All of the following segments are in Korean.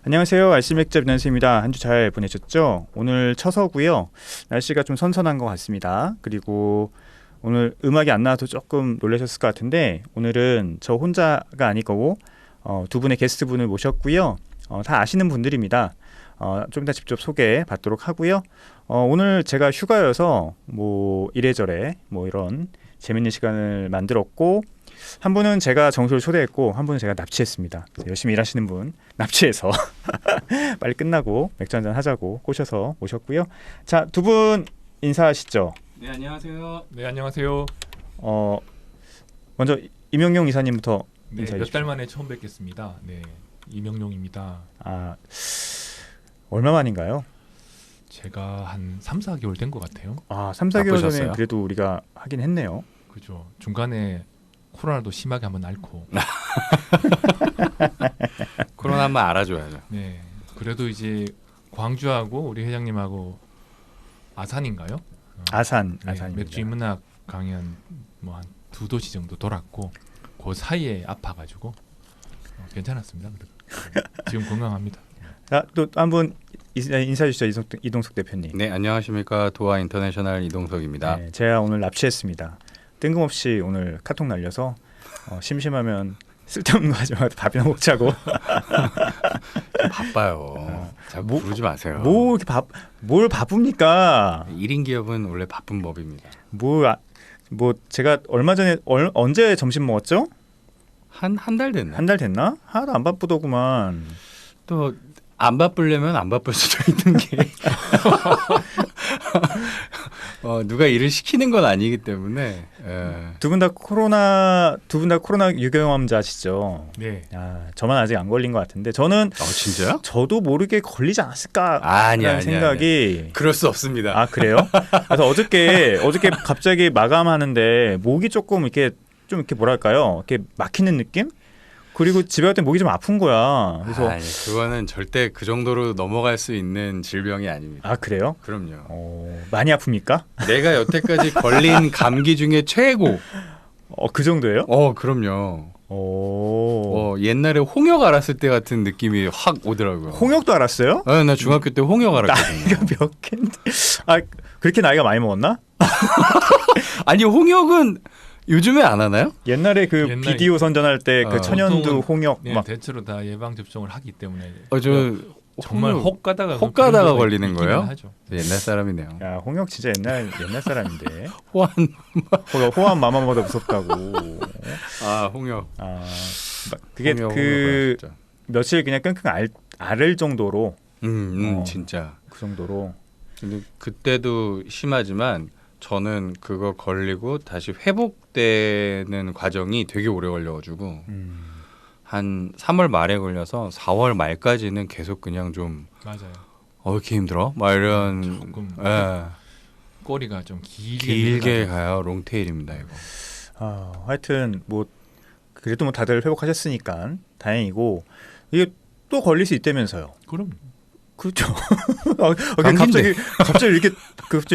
안녕하세요. 알씨맥잡 연수입니다. 한 주 잘 보내셨죠? 오늘 처서고요. 날씨가 좀 선선한 것 같습니다. 그리고 오늘 음악이 안 나와서 조금 놀라셨을 것 같은데 오늘은 저 혼자가 아닐 거고 두 분의 게스트분을 모셨고요. 다 아시는 분들입니다. 좀 이따 직접 소개 받도록 하고요. 오늘 제가 휴가여서 뭐 이래저래 뭐 이런 재밌는 시간을 만들었고 한 분은 제가 정수를 초대했고 한 분은 제가 납치했습니다. 열심히 일하시는 분 납치해서 빨리 끝나고 맥주 한잔 하자고 꼬셔서 모셨고요. 자, 두 분 인사하시죠. 네, 안녕하세요. 네, 안녕하세요. 먼저 임영용 이사님부터 네, 인사해 몇 주시죠. 달 만에 처음 뵙겠습니다. 네, 이명룡입니다. 얼마 만인가요? 제가 한 3, 4개월 된 것 같아요. 3, 4개월 전에 바쁘셨어요? 그래도 우리가 하긴 했네요. 그죠. 중간에 코로나도 심하게 한번 앓고. 코로나 한번 알아줘야죠. 네, 그래도 이제 광주하고 우리 회장님하고 아산인가요? 아산, 네, 아산입니다. 맥주 인문학 강연 뭐 한 2도시 정도 돌았고 그 사이에 아파가지고 괜찮았습니다. 그래도. 지금 건강합니다. 자, 또 한 분 인사해 주시죠. 이동석 대표님. 네, 안녕하십니까. 도하 인터내셔널 이동석입니다. 네, 제가 오늘 납치했습니다. 뜬금없이 오늘 카톡 날려서 심심하면 쓸데없는 거 하지 말고 밥이나 먹자고. 바빠요. 잘 뭐- 부르지 마세요. 뭐 이렇게 뭘 바쁩니까? 1인 기업은 원래 바쁜 법입니다. 뭐 제가 얼마 전에 언제 점심 먹었죠? 한 달 됐네. 한 달 됐나? 하나도 안 바쁘더구만. 또 안 바쁘려면 안 바쁠 수도 있는 게 누가 일을 시키는 건 아니기 때문에 두 분 다 코로나 유경험자시죠? 네, 저만 아직 안 걸린 것 같은데 저는 진짜요? 저도 모르게 걸리지 않았을까 아니야, 생각이. 그럴 수 없습니다. 그래요? 그래서 어저께 갑자기 마감하는데 목이 조금 이렇게 뭐랄까요? 이렇게 막히는 느낌? 그리고 집에 갈 때 목이 좀 아픈 거야. 그래서 아니, 그거는 절대 그 정도로 넘어갈 수 있는 질병이 아닙니다. 그래요? 그럼요. 많이 아픕니까? 내가 여태까지 걸린 감기 중에 최고. 그 정도예요? 그럼요. 오. 옛날에 홍역 알았을 때 같은 느낌이 확 오더라고요. 홍역도 알았어요? 나 중학교 때 홍역 알았거든요. 나이가 몇 갠데? 그렇게 나이가 많이 먹었나? 아니, 홍역은 요즘에 안 하나요? 옛날에 그 옛날- 비디오 선전할 때 그 천연두 보통은- 홍역 네, 막 대체로 다 예방 접종을 하기 때문에 정말 정말 혹가다가 혹 가다가 그런 걸리는 있기는 거예요? 하죠. 옛날 사람이네요. 야, 홍역 진짜 옛날 사람인데. 호환. 호환 마마보다 무섭다고. 홍역. 그게 홍역, 그 진짜. 며칠 그냥 끙끙 앓을 정도로 진짜. 그 정도로. 근데 그때도 심하지만 저는 그거 걸리고 다시 회복되는 과정이 되게 오래 걸려가지고 한 3월 말에 걸려서 4월 말까지는 계속 그냥 좀 맞아요. 이렇게 힘들어? 막 이런 조금 예, 꼬리가 좀 길게 가요. 롱테일입니다 이거. 하여튼 뭐 그래도 뭐 다들 회복하셨으니까 다행이고 이게 또 걸릴 수 있다면서요. 그럼 그렇죠. 감기인데. 갑자기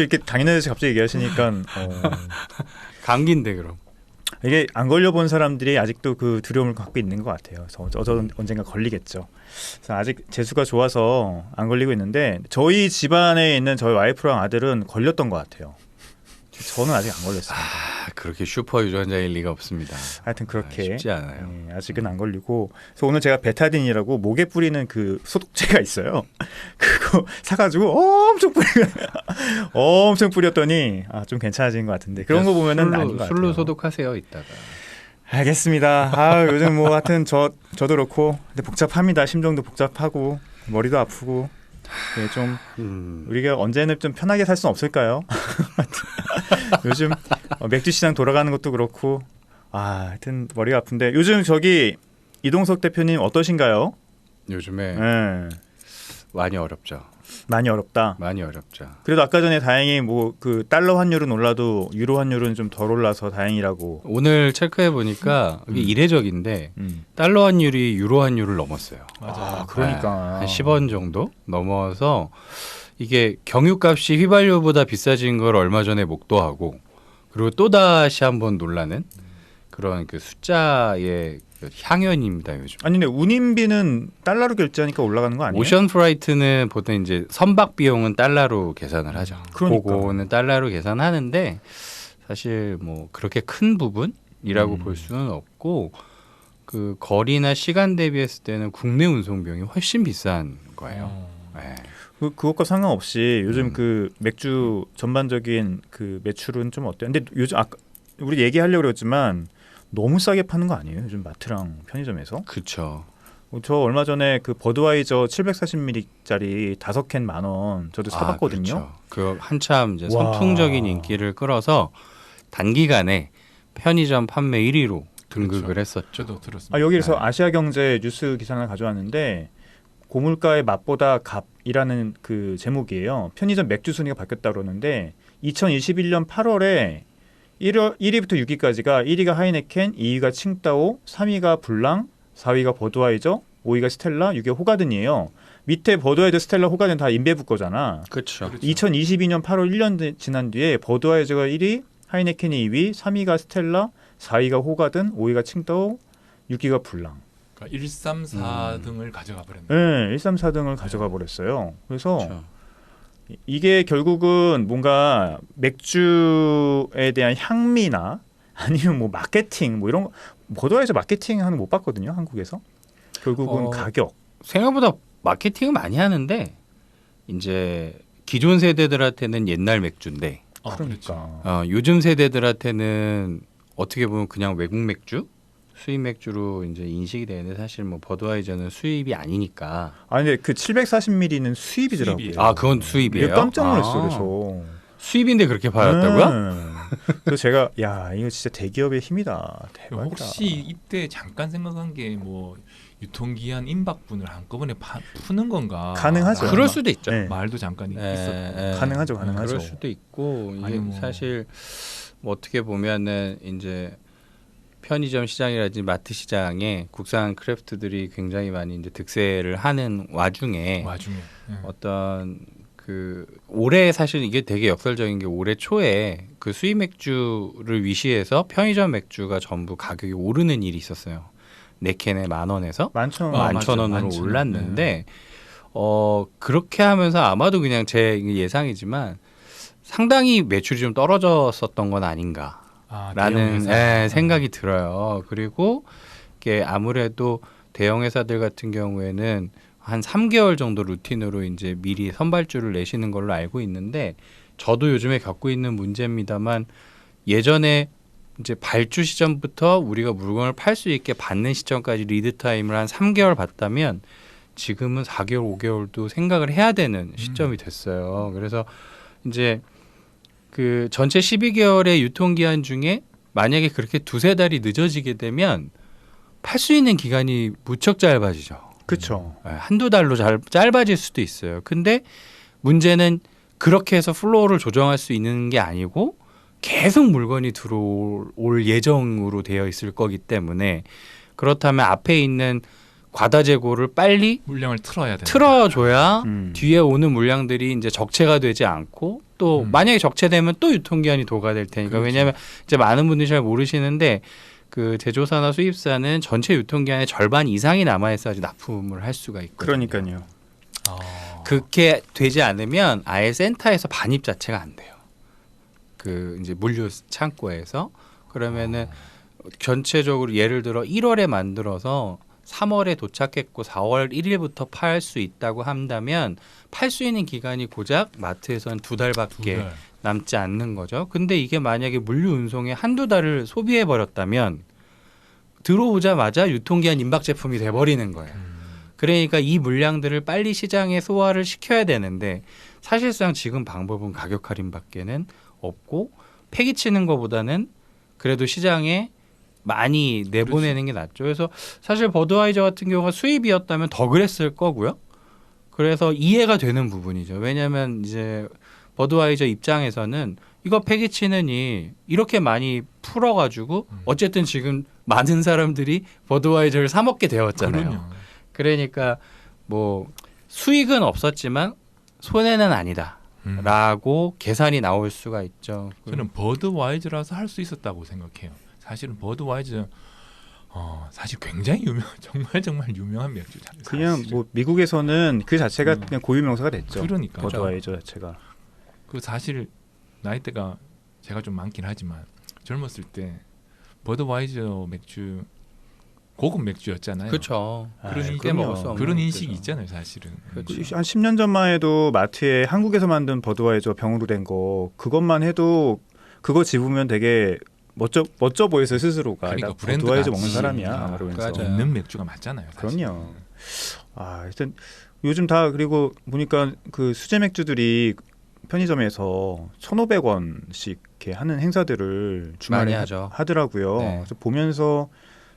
이렇게 당연해서 갑자기 얘기하시니까 감기인데 그럼. 이게 안 걸려본 사람들이 아직도 그 두려움을 갖고 있는 것 같아요. 그래서 저도 언젠가 걸리겠죠. 그래서 아직 재수가 좋아서 안 걸리고 있는데 저희 집안에 있는 저희 와이프랑 아들은 걸렸던 것 같아요. 저는 아직 안 걸렸습니다. 그렇게 슈퍼 유전자일 리가 없습니다. 하여튼 그렇게 쉽지 않아요. 아직은 안 걸리고. 그래서 오늘 제가 베타딘이라고 목에 뿌리는 그 소독제가 있어요. 그거 사가지고 엄청 뿌렸더니 좀 괜찮아진 것 같은데 그런 거 보면은 아닌 것 같아요. 술로 소독하세요 이따가. 알겠습니다. 요즘 뭐 하여튼 저도 그렇고 근데 복잡합니다. 심정도 복잡하고 머리도 아프고. 네, 좀 우리가 언제는 좀 편하게 살 수는 없을까요? 요즘 맥주 시장 돌아가는 것도 그렇고 하여튼 머리가 아픈데 요즘 저기 이동석 대표님 어떠신가요? 요즘에 네, 많이 어렵죠. 많이 어렵다. 많이 어렵죠. 그래도 아까 전에 다행히 뭐 그 달러 환율은 올라도 유로 환율은 좀 덜 올라서 다행이라고. 오늘 체크해 보니까 이게 이례적인데 음. 달러 환율이 유로 환율을 넘었어요. 맞아요. 그러니까 한 10원 정도 넘어서 이게 경유값이 휘발유보다 비싸진 걸 얼마 전에 목도하고 그리고 또 다시 한번 놀라는 그런 그 숫자의 향연입니다 요즘. 아니 근데 운임비는 달러로 결제하니까 올라가는 거 아니에요? 오션 프라이트는 보통 이제 선박 비용은 달러로 계산을 하죠. 그러니까. 그거는 달러로 계산하는데 사실 뭐 그렇게 큰 부분이라고 볼 수는 없고 그 거리나 시간 대비했을 때는 국내 운송 비용이 훨씬 비싼 거예요. 네. 그것과 상관없이 요즘 그 맥주 전반적인 그 매출은 좀 어때요? 근데 요즘 아까 우리 얘기하려고 그랬지만 너무 싸게 파는 거 아니에요? 요즘 마트랑 편의점에서? 그렇죠. 저 얼마 전에 그 버드와이저 740ml짜리 5캔 10,000원 저도 사봤거든요. 그렇죠. 그 한참 이제 와. 선풍적인 인기를 끌어서 단기간에 편의점 판매 1위로 등극을 그렇죠. 했었죠. 저도 들었습니다. 아, 여기서 네. 아시아경제 뉴스 기사 하나 가져왔는데 고물가의 맛보다 값이라는 그 제목이에요. 편의점 맥주 순위가 바뀌었다 그러는데 2021년 8월에 1위부터 6위까지가 1위가 하이네켄, 2위가 칭따오, 3위가 블랑, 4위가 버드와이저, 5위가 스텔라, 6위가 호가든이에요. 밑에 버드와이저, 스텔라, 호가든 다 인베브 거잖아. 그렇죠. 2022년 8월 1년 지난 뒤에 버드와이저가 1위, 하이네켄이 2위, 3위가 스텔라, 4위가 호가든, 5위가 칭따오, 6위가 블랑. 그러니까 1, 3, 4 등을 가져가 버렸네. 네, 1, 3, 4등을 가져가 버렸어요. 그래서 그렇죠. 이게 결국은 뭔가 맥주에 대한 향미나 아니면 뭐 마케팅 뭐 이런 거 버드와이저 마케팅 하는 거 못 봤거든요, 한국에서. 결국은 가격. 생각보다 마케팅을 많이 하는데 이제 기존 세대들한테는 옛날 맥주인데 그러니까. 요즘 세대들한테는 어떻게 보면 그냥 외국 맥주, 수입 맥주로 이제 인식이 되는데 사실 뭐 버드와이저는 수입이 아니니까. 아니 근데 그 740ml는 수입이더라고요. 수입이에요. 아 그건 수입이에요. 이게 깜짝 놀랐어요. 아, 그래서. 수입인데 그렇게 받았다고요? 네. 그래서 제가 야 이거 진짜 대기업의 힘이다. 대박이다. 혹시 이때 잠깐 생각한 게 뭐 유통기한 임박분을 한꺼번에 푸는 건가? 가능하죠. 라는 그럴 수도 있죠. 네. 말도 잠깐 있었고. 가능하죠, 가능하죠. 그럴 수도 있고 이게 아니, 뭐. 사실 뭐 어떻게 보면은 이제 편의점 시장이라든지 마트 시장에 국산 크래프트들이 굉장히 많이 이제 득세를 하는 와중에 네. 어떤 그 올해 사실 이게 되게 역설적인 게 올해 초에 그 수입 맥주를 위시해서 편의점 맥주가 전부 가격이 오르는 일이 있었어요. 4캔에 10,000원에서 11,000원. 11,000원으로 11,000원. 올랐는데 그렇게 하면서 아마도 그냥 제 예상이지만 상당히 매출이 좀 떨어졌었던 건 아닌가. 라는 생각이 들어요. 그리고 이게 아무래도 대형 회사들 같은 경우에는 한 3개월 정도 루틴으로 이제 미리 선발주를 내시는 걸로 알고 있는데 저도 요즘에 겪고 있는 문제입니다만 예전에 이제 발주 시점부터 우리가 물건을 팔 수 있게 받는 시점까지 리드 타임을 한 3개월 받다면 지금은 4개월, 5개월도 생각을 해야 되는 시점이 됐어요. 그래서 이제 그 전체 12개월의 유통기한 중에 만약에 그렇게 2-3달이 늦어지게 되면 팔 수 있는 기간이 무척 짧아지죠. 그렇죠. 한두 달로 짧아질 수도 있어요. 근데 문제는 그렇게 해서 플로우를 조정할 수 있는 게 아니고 계속 물건이 들어올 예정으로 되어 있을 거기 때문에 그렇다면 앞에 있는 과다 재고를 빨리 물량을 틀어야 돼. 틀어줘야 뒤에 오는 물량들이 이제 적체가 되지 않고 또 만약에 적체되면 또 유통기한이 도가될 테니까. 그렇죠. 왜냐하면 이제 많은 분들이 잘 모르시는데 그 제조사나 수입사는 전체 유통기한의 절반 이상이 남아있어야지 납품을 할 수가 있거든요. 그러니까요. 그렇게 되지 않으면 아예 센터에서 반입 자체가 안 돼요. 그 이제 물류 창고에서 그러면은 전체적으로 예를 들어 1월에 만들어서 3월에 도착했고 4월 1일부터 팔 수 있다고 한다면 팔 수 있는 기간이 고작 마트에서는 2달밖에 남지 않는 거죠. 근데 이게 만약에 물류 운송에 한두 달을 소비해 버렸다면 들어오자마자 유통기한 임박 제품이 돼 버리는 거예요. 그러니까 이 물량들을 빨리 시장에 소화를 시켜야 되는데 사실상 지금 방법은 가격 할인밖에는 없고 폐기치는 것보다는 그래도 시장에 많이 내보내는 게 낫죠. 그래서 사실 버드와이저 같은 경우가 수입이었다면 더 그랬을 거고요. 그래서 이해가 되는 부분이죠. 왜냐하면 이제 버드와이저 입장에서는 이거 폐기치느니 이렇게 많이 풀어가지고 어쨌든 지금 많은 사람들이 버드와이저를 사 먹게 되었잖아요. 그럼요. 그러니까 뭐 수익은 없었지만 손해는 아니다라고 계산이 나올 수가 있죠. 저는 버드와이저라서 할 수 있었다고 생각해요. 사실은 버드와이저 사실 굉장히 정말 유명한 맥주잖아요. 그냥 사실은. 뭐 미국에서는 그 자체가 그냥 고유 명사가 됐죠. 그러니까 버드와이저 자체가. 그 사실 나이대가 제가 좀 많긴 하지만 젊었을 때 버드와이저 맥주 고급 맥주였잖아요. 그렇죠. 그런 아이, 쉽게 먹을 수 그럼요. 없는 그런 인식이 거죠. 있잖아요, 사실은. 그렇죠. 한 10년 전만 해도 마트에 한국에서 만든 버드와이저 병으로 된 거 그것만 해도 그거 집으면 되게 멋져 보였어요 스스로가. 그러니까 나 브랜드 버드와이저 가치. 먹는 사람이야. 아, 그러면서. 맞아요. 있는 맥주가 맞잖아요. 사실. 그럼요. 하여튼 요즘 다 그리고 보니까 그 수제 맥주들이 편의점에서 1,500원씩 이렇게 하는 행사들을 주말에 많이 하죠. 하더라고요. 네. 그래서 보면서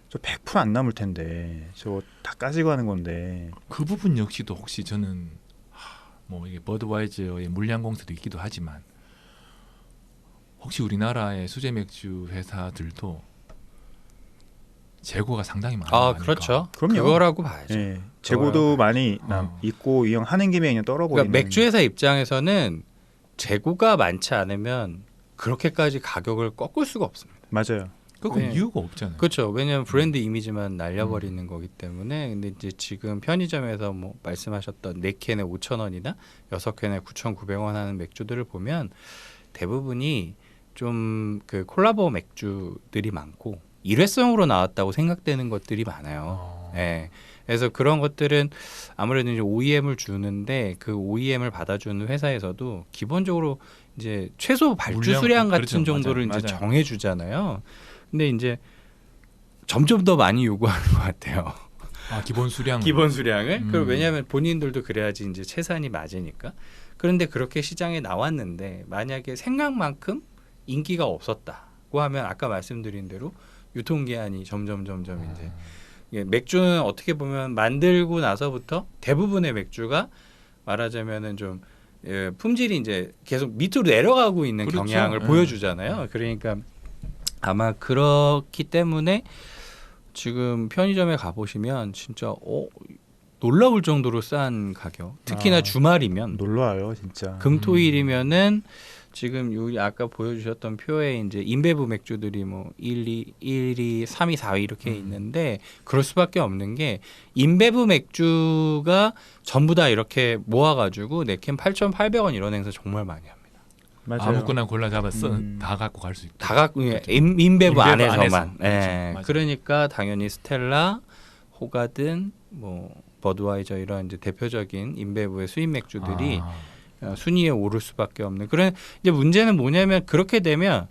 저 100%안 남을 텐데 저거 다 까지고 하는 건데. 그 부분 역시도 혹시 저는 뭐 이게 버드와이저의 물량 공세도 있기도 하지만 혹시 우리나라의 수제 맥주 회사들도 재고가 상당히 많은 거 아 아닐까? 그렇죠. 그럼요. 그거라고 봐야죠. 예, 재고도 많이 있고 이 형 하는 김에 그냥 떨어버리는. 그러니까 맥주 회사 입장에서는 재고가 많지 않으면 그렇게까지 가격을 꺾을 수가 없습니다. 맞아요. 그건 네. 이유가 없잖아요. 그렇죠. 왜냐하면 브랜드 이미지만 날려버리는 거기 때문에. 근데 이제 지금 편의점에서 뭐 말씀하셨던 4캔에 5,000원이나 6캔에 9,900원 하는 맥주들을 보면 대부분이 좀 그 콜라보 맥주들이 많고 일회성으로 나왔다고 생각되는 것들이 많아요. 예. 그래서 그런 것들은 아무래도 이제 OEM을 주는데 그 OEM을 받아주는 회사에서도 기본적으로 이제 최소 발주 물량, 수량 같은 그렇죠. 정도를 맞아요. 이제 맞아요. 정해주잖아요. 근데 이제 점점 더 많이 요구하는 것 같아요. 기본 수량. 기본 수량을. 그리고 음. 왜냐하면 본인들도 그래야지 이제 채산이 맞으니까. 그런데 그렇게 시장에 나왔는데 만약에 생각만큼 인기가 없었다고 하면 아까 말씀드린 대로 유통기한이 점점 이제 이게 맥주는 어떻게 보면 만들고 나서부터 대부분의 맥주가 말하자면은 좀 품질이 이제 계속 밑으로 내려가고 있는 그렇죠. 경향을 예. 보여주잖아요. 그러니까 아마 그렇기 때문에 지금 편의점에 가보시면 진짜 놀라울 정도로 싼 가격. 특히나 주말이면 놀라워요 진짜. 금토일이면은 지금 요 아까 보여주셨던 표에 이제 인베브 맥주들이 뭐 1, 2, 3, 2, 4위 이렇게 있는데 그럴 수밖에 없는 게 인베브 맥주가 전부 다 이렇게 모아가지고 4캔 8,800원 이런 행사 정말 많이 합니다. 맞아요. 아무거나 골라 잡았어 음. 다 갖고 갈 수 있다. 다 갖고 그렇죠. 인베브 인베브 안에서만. 안에서. 예. 그렇죠. 맞아요. 그러니까 당연히 스텔라, 호가든, 뭐 버드와이저 이런 이제 대표적인 인베브의 수입 맥주들이 순위에 오를 수밖에 없는. 그런 이제 문제는 뭐냐면 그렇게 되면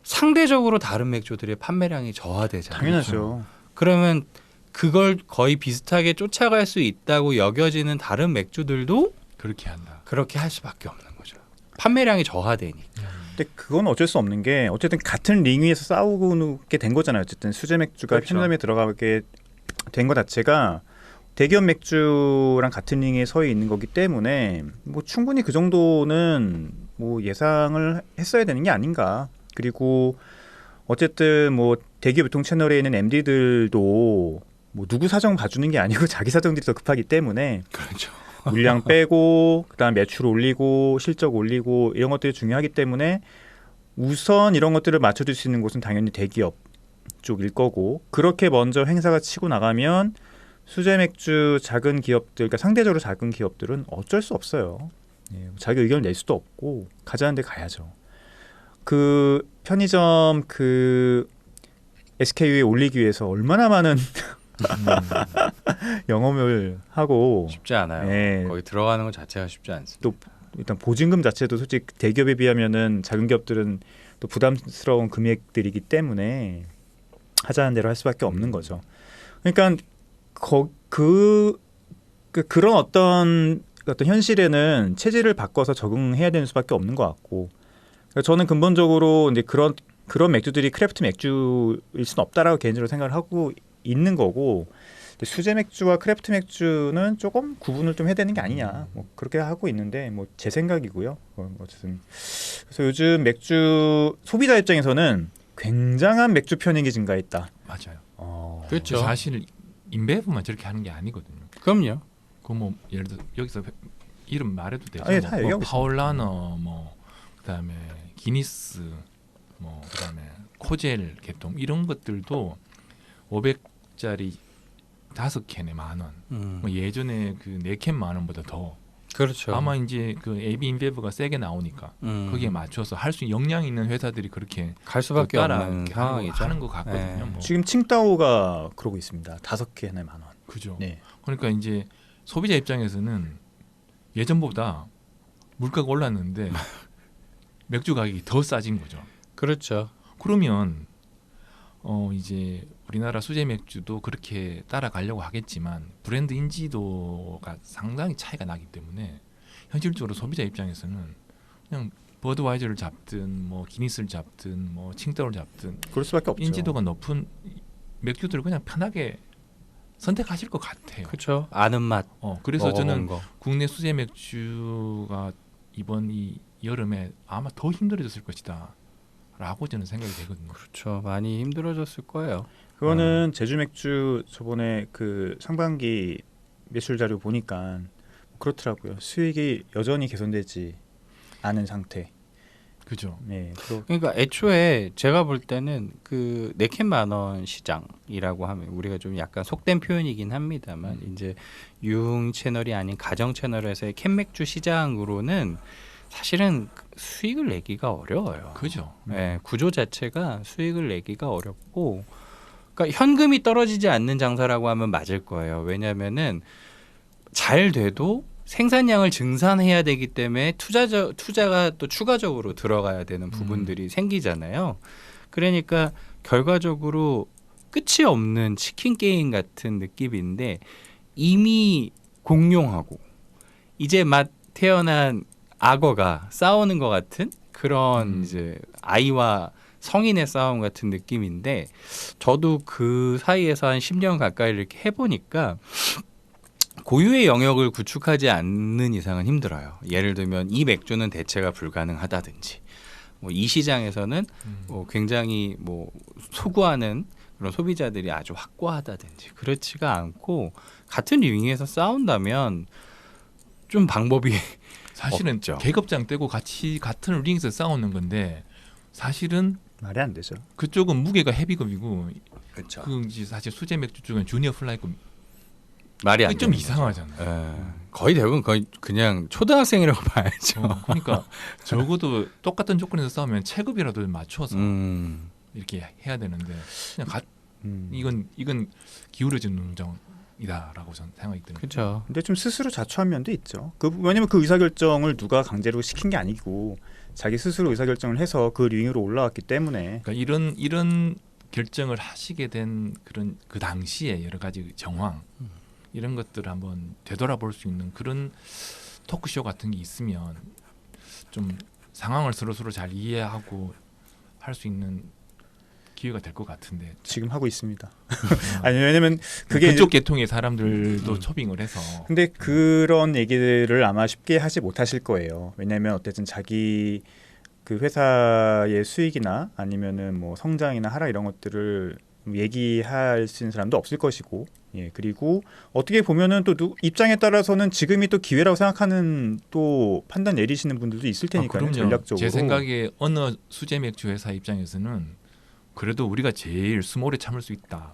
상대적으로 다른 맥주들의 판매량이 저하되잖아요. 당연하죠. 그러면 그걸 거의 비슷하게 쫓아갈 수 있다고 여겨지는 다른 맥주들도 그렇게 한다. 그렇게 할 수밖에 없는 거죠. 판매량이 저하되니까. 근데 그건 어쩔 수 없는 게 어쨌든 같은 링 위에서 싸우게 된 거잖아요. 어쨌든 수제 맥주가 그렇죠. 편의점에 들어가게 된 것 자체가 대기업 맥주랑 같은 링에 서 있는 거기 때문에 뭐 충분히 그 정도는 뭐 예상을 했어야 되는 게 아닌가. 그리고 어쨌든 뭐 대기업 유통 채널에 있는 MD들도 뭐 누구 사정 봐주는 게 아니고 자기 사정들이 더 급하기 때문에 그렇죠. 물량 빼고 그다음 매출 올리고 실적 올리고 이런 것들이 중요하기 때문에 우선 이런 것들을 맞춰줄 수 있는 곳은 당연히 대기업 쪽일 거고 그렇게 먼저 행사가 치고 나가면 수제 맥주 작은 기업들, 그러니까 상대적으로 작은 기업들은 어쩔 수 없어요. 예, 자기 의견을 낼 수도 없고 가자는 데 가야죠. 그 편의점 그 SKU에 올리기 위해서 얼마나 많은 영업을 하고 쉽지 않아요. 예. 거기 들어가는 것 자체가 쉽지 않습니다. 일단 보증금 자체도 솔직히 대기업에 비하면은 작은 기업들은 또 부담스러운 금액들이기 때문에 하자는 대로 할 수밖에 없는 거죠. 그러니까 그런 어떤 현실에는 체질을 바꿔서 적응해야 되는 수밖에 없는 것 같고 그러니까 저는 근본적으로 이제 그런 맥주들이 크래프트 맥주일 수는 없다라고 개인적으로 생각을 하고 있는 거고 수제 맥주와 크래프트 맥주는 조금 구분을 좀 해야 되는 게 아니냐 뭐 그렇게 하고 있는데 뭐 제 생각이고요. 어쨌든 그래서 요즘 맥주 소비자 입장에서는 굉장한 맥주 편익이 증가했다. 맞아요. 그렇죠. 사실 인베브만 저렇게 하는 게 아니거든요. 그럼요. 그 뭐 예를 들어 여기서 이름 말해도 되죠. 예, 다 얘기하고 파울라너 뭐 그다음에 기니스 뭐 그다음에 코젤 계통 이런 것들도 500짜리 5캔에 10,000원. 뭐 예전에 그 4캔 10,000원보다 더. 그렇죠. 아마 이제 그 AB 인베브가 세게 나오니까 거기에 맞춰서 할 수 역량 있는 회사들이 그렇게 갈 수밖에 따라 없는 이렇게 상황이죠. 하는 것 같거든요. 네. 뭐. 지금 칭따오가 그러고 있습니다. 5개 하나에 10,000원. 그죠. 네. 그러니까 이제 소비자 입장에서는 예전보다 물가가 올랐는데 맥주 가격이 더 싸진 거죠. 그렇죠. 그러면 이제 우리나라 수제 맥주도 그렇게 따라가려고 하겠지만 브랜드 인지도가 상당히 차이가 나기 때문에 현실적으로 소비자 입장에서는 그냥 버드와이저를 잡든 뭐 기니스를 잡든 뭐 칭따오를 잡든 그럴 수밖에 없죠. 인지도가 높은 맥주들을 그냥 편하게 선택하실 것 같아요. 그렇죠. 아는 맛. 그래서 먹어본 저는 거. 국내 수제 맥주가 이번 이 여름에 아마 더 힘들어졌을 것이다 라고 저는 생각이 되거든요. 그렇죠. 많이 힘들어졌을 거예요. 그거는 제주 맥주 저번에 그 상반기 매출 자료 보니까 그렇더라고요. 수익이 여전히 개선되지 않은 상태. 그죠. 네. 그러니까 애초에 제가 볼 때는 그 4캔 10,000원 시장이라고 하면 우리가 좀 약간 속된 표현이긴 합니다만 이제 유흥 채널이 아닌 가정 채널에서의 캔맥주 시장으로는 사실은 수익을 내기가 어려워요. 그죠. 네, 구조 자체가 수익을 내기가 어렵고, 그러니까 현금이 떨어지지 않는 장사라고 하면 맞을 거예요. 왜냐하면은 잘 돼도 생산량을 증산해야 되기 때문에 투자가 또 추가적으로 들어가야 되는 부분들이 생기잖아요. 그러니까 결과적으로 끝이 없는 치킨 게임 같은 느낌인데 이미 공룡하고 이제 막 태어난 악어가 싸우는 것 같은 그런 이제 아이와 성인의 싸움 같은 느낌인데 저도 그 사이에서 한 10년 가까이 이렇게 해보니까 고유의 영역을 구축하지 않는 이상은 힘들어요. 예를 들면 이 맥주는 대체가 불가능하다든지 뭐 이 시장에서는 뭐 굉장히 뭐 소구하는 그런 소비자들이 아주 확고하다든지 그렇지가 않고 같은 링에서 싸운다면 좀 방법이 사실은 없죠. 계급장 떼고 같이 같은 링에서 싸우는 건데 사실은 말이 안 되죠. 그쪽은 무게가 헤비급이고 그렇죠. 그 이제 사실 수제 맥주 쪽은 주니어 플라이급 말이 안 좀 되는 이상하잖아요. 거의 대부분 거의 그냥 초등학생이라고 봐야죠. 그러니까 적어도 똑같은 조건에서 싸우면 체급이라도 맞춰서 이렇게 해야 되는데 그냥 이건 기울어진 운정이다라고 저는 생각이 드는. 그렇죠. 근데 좀 스스로 자초한 면도 있죠. 왜냐면 그 의사결정을 누가 강제로 시킨 게 아니고 자기 스스로 의사결정을 해서 그 링으로 올라왔기 때문에. 그러니까 이런 결정을 하시게 된 그런 그 당시에 여러 가지 정황 이런 것들을 한번 되돌아볼 수 있는 그런 토크쇼 같은 게 있으면 좀 상황을 서로 잘 이해하고 할 수 있는 기회가 될 것 같은데 지금 하고 있습니다. 아니 왜냐면 그게 그쪽 계통의 사람들도 초빙을 해서. 근데 그런 얘기를 아마 쉽게 하지 못하실 거예요. 왜냐하면 어쨌든 자기 그 회사의 수익이나 아니면은 뭐 성장이나 하락 이런 것들을 얘기할 수 있는 사람도 없을 것이고, 예 그리고 어떻게 보면은 또 입장에 따라서는 지금이 또 기회라고 생각하는 또 판단 내리시는 분들도 있을 테니까요. 전략적으로. 제 생각에 어느 수제 맥주 회사 입장에서는 그래도 우리가 제일 스몰에 참을 수 있다.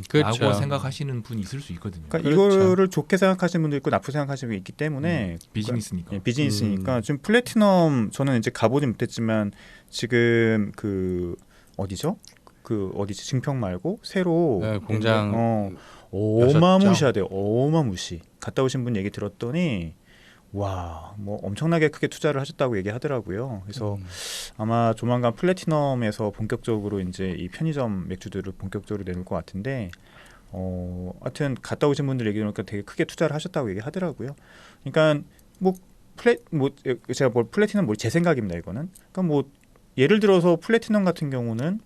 그렇죠. 라고 생각하시는 분이 있을 수 있거든요. 그러니까 그렇죠. 이거를 좋게 생각하시는 분도 있고 나쁘게 생각하시는 분이 있기 때문에 비즈니스니까. 예, 비즈니스니까 지금 플래티넘 저는 이제 가보지 못했지만 지금 그 어디죠? 그 어디지? 증평 말고 새로 네, 공장 어마무시하대요. 어마무시. 갔다 오신 분 얘기 들었더니 와, 뭐 엄청나게 크게 투자를 하셨다고 얘기하더라고요. 그래서 아마 조만간 플래티넘에서 본격적으로 이제 이 편의점 맥주들을 본격적으로 내놓을 것 같은데, 하여튼 갔다 오신 분들 얘기 들으니까 되게 크게 투자를 하셨다고 얘기하더라고요. 그러니까 제가 플래티넘 제 생각입니다. 이거는. 그러니까 뭐 예를 들어서 플래티넘 같은 경우는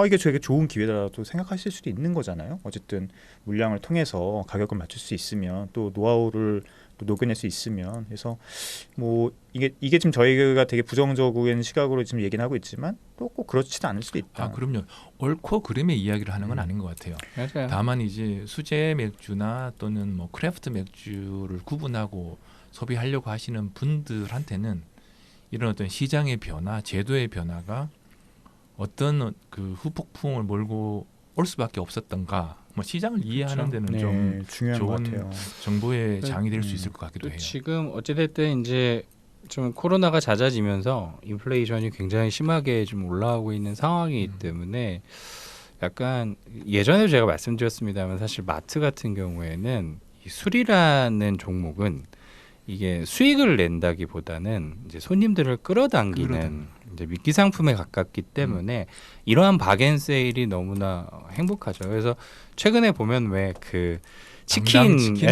이게 되게 좋은 기회다라고 생각하실 수도 있는 거잖아요. 어쨌든 물량을 통해서 가격을 맞출 수 있으면 또 노하우를 또 녹여낼 수 있으면 해서 뭐 이게 지금 저희가 되게 부정적인 시각으로 지금 얘기는 하고 있지만 또 꼭 그렇지도 않을 수도 있다. 그럼요. 옳고 그름의 이야기를 하는 건 아닌 것 같아요. 맞아요. 다만 이제 수제 맥주나 또는 뭐 크래프트 맥주를 구분하고 소비하려고 하시는 분들한테는 이런 어떤 시장의 변화, 제도의 변화가 어떤 그 후폭풍을 몰고 올 수밖에 없었던가. 뭐 시장을 이해하는 데는 네, 좀 중요한 것 좋은 같아요. 정보의 장이 될 수 있을 것 같기도 또 해요. 지금 어찌됐든 이제 좀 코로나가 잦아지면서 인플레이션이 굉장히 심하게 좀 올라오고 있는 상황이기 때문에 약간 예전에도 제가 말씀드렸습니다만 사실 마트 같은 경우에는 이 술이라는 종목은 이게 수익을 낸다기보다는 이제 손님들을 끌어당기는 이제 미끼 상품에 가깝기 때문에 이러한 박앤세일이 너무나 행복하죠. 그래서 최근에 보면 왜 그 치킨, 치킨?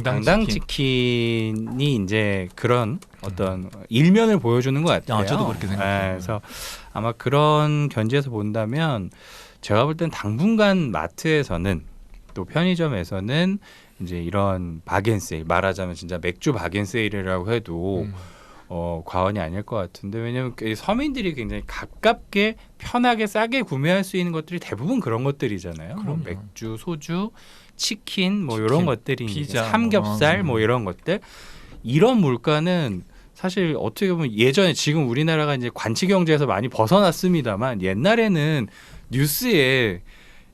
당당 치킨이 이제 그런 어떤 일면을 보여주는 것 같아요. 저도 그렇게 생각해요. 그래서 아마 그런 견지에서 본다면 제가 볼 땐 당분간 마트에서는 또 편의점에서는 이제 이런 박앤세일, 말하자면 진짜 맥주 박앤세일이라고 해도 과언이 아닐 것 같은데, 왜냐하면 서민들이 굉장히 가깝게 편하게 싸게 구매할 수 있는 것들이 대부분 그런 것들이잖아요. 뭐 그럼요. 맥주, 소주, 치킨 뭐 치킨, 이런 것들이 피자, 삼겹살 뭐 이런 것들, 이런 물가는 사실 어떻게 보면 예전에, 지금 우리나라가 이제 관치 경제에서 많이 벗어났습니다만 옛날에는 뉴스에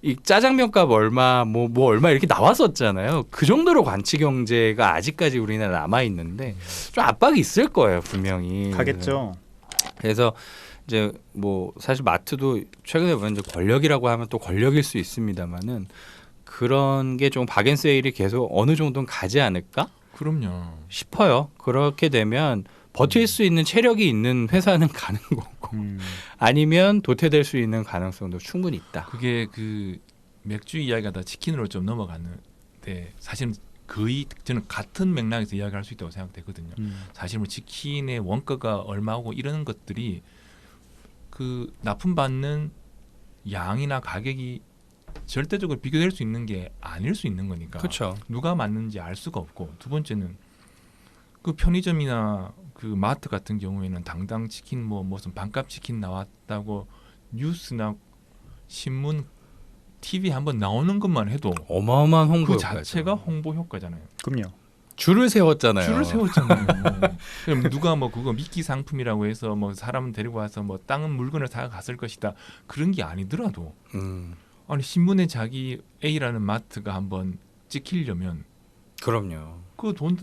이 짜장면값 얼마 뭐 얼마 이렇게 나왔었잖아요. 그 정도로 관치 경제가 아직까지 우리나라 남아 있는데 좀 압박이 있을 거예요, 분명히. 가겠죠. 그래서 이제 뭐 사실 마트도 최근에 보면 이제 권력이라고 하면 또 권력일 수 있습니다만은 그런 게 좀 박앤세일이 계속 어느 정도는 가지 않을까 그럼요. 싶어요. 그렇게 되면 버틸 수 있는 체력이 있는 회사는 가는 거고 아니면 도태될 수 있는 가능성도 충분히 있다. 그게 그 맥주 이야기가 다 치킨으로 좀 넘어가는데 사실은 거의 저는 같은 맥락에서 이야기할 수 있다고 생각되거든요. 사실 뭐 치킨의 원가가 얼마고 이런 것들이 그 납품받는 양이나 가격이 절대적으로 비교될 수 있는 게 아닐 수 있는 거니까. 그렇죠. 누가 맞는지 알 수가 없고, 두 번째는 그 편의점이나 그 마트 같은 경우에는 당당 치킨 뭐 무슨 반값 치킨 나왔다고 뉴스나 신문, TV 한번 나오는 것만 해도 어마어마한 홍보 그 효과죠. 자체가 홍보 효과잖아요. 그럼요. 줄을 세웠잖아요. 줄을 세웠잖아요. 그럼 누가 뭐 그거 미끼 상품이라고 해서 뭐 사람 데리고 와서 뭐 땅은 물건을 사 갔을 것이다, 그런 게 아니더라도 아니 신문에 자기 A라는 마트가 한번 찍히려면 그럼요. 그 돈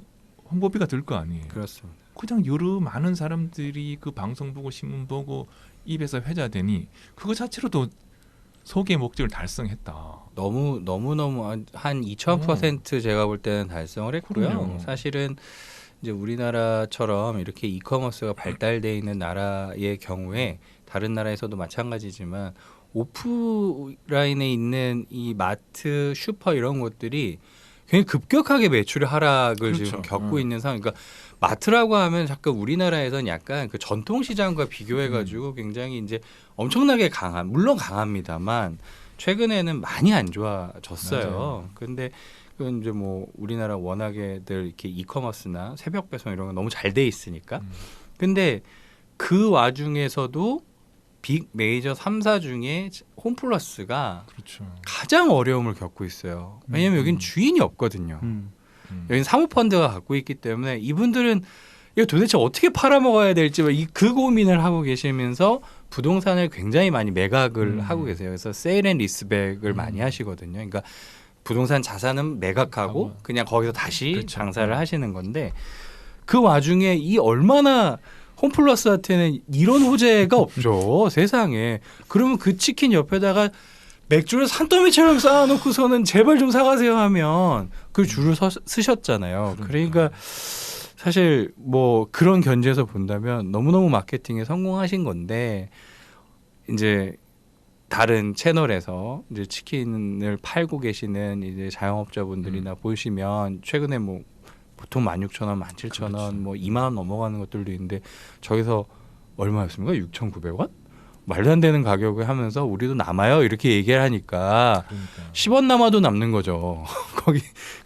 홍보비가 들 거 아니에요. 그렇습니다. 그냥 여러 많은 사람들이 그 방송 보고 신문 보고 입에서 회자되니 그거 자체로도 소개의 목적을 달성했다. 너무 한 2000% 제가 볼 때는 달성을 했고요. 그럼요. 사실은 이제 우리나라처럼 이렇게 이커머스가 발달돼 있는 나라의 경우에 다른 나라에서도 마찬가지지만 오프라인에 있는 이 마트, 슈퍼 이런 것들이 굉장히 급격하게 매출의 하락을 그렇죠. 지금 겪고 있는 상황. 그러니까 마트라고 하면 잠깐 우리나라에서는 약간 그 전통 시장과 비교해가지고 굉장히 이제 엄청나게 강한, 물론 강합니다만 최근에는 많이 안 좋아졌어요. 맞아요. 근데 그건 이제 뭐 우리나라 워낙에들 이렇게 이커머스나 새벽 배송 이런 거 너무 잘 돼 있으니까. 근데 그 와중에서도 빅 메이저 3사 중에 홈플러스가 그렇죠. 가장 어려움을 겪고 있어요. 왜냐하면 여긴 주인이 없거든요. 여긴 사모펀드가 갖고 있기 때문에 이분들은 이거 도대체 어떻게 팔아먹어야 될지 그 고민을 하고 계시면서 부동산을 굉장히 많이 매각을 하고 계세요. 그래서 세일 앤 리스백을 많이 하시거든요. 그러니까 부동산 자산은 매각하고 그냥 거기서 다시 그렇죠. 장사를 하시는 건데, 그 와중에 이 얼마나 홈플러스한테는 이런 호재가 없죠. 세상에. 그러면 그 치킨 옆에다가 맥주를 산더미처럼 쌓아놓고서는 제발 좀 사가세요 하면 그 줄을 쓰셨잖아요. 그러니까 사실 뭐 그런 견지에서 본다면 너무너무 마케팅에 성공하신 건데, 이제 다른 채널에서 이제 치킨을 팔고 계시는 이제 자영업자분들이나 보시면 최근에 뭐 보통 16,000원, 17,000원, 그렇죠. 뭐 2만 원 넘어가는 것들도 있는데 저기서 얼마였습니까? 6,900원? 말도 안 되는 가격을 하면서 우리도 남아요 이렇게 얘기를 하니까 그러니까. 10원 남아도 남는 거죠.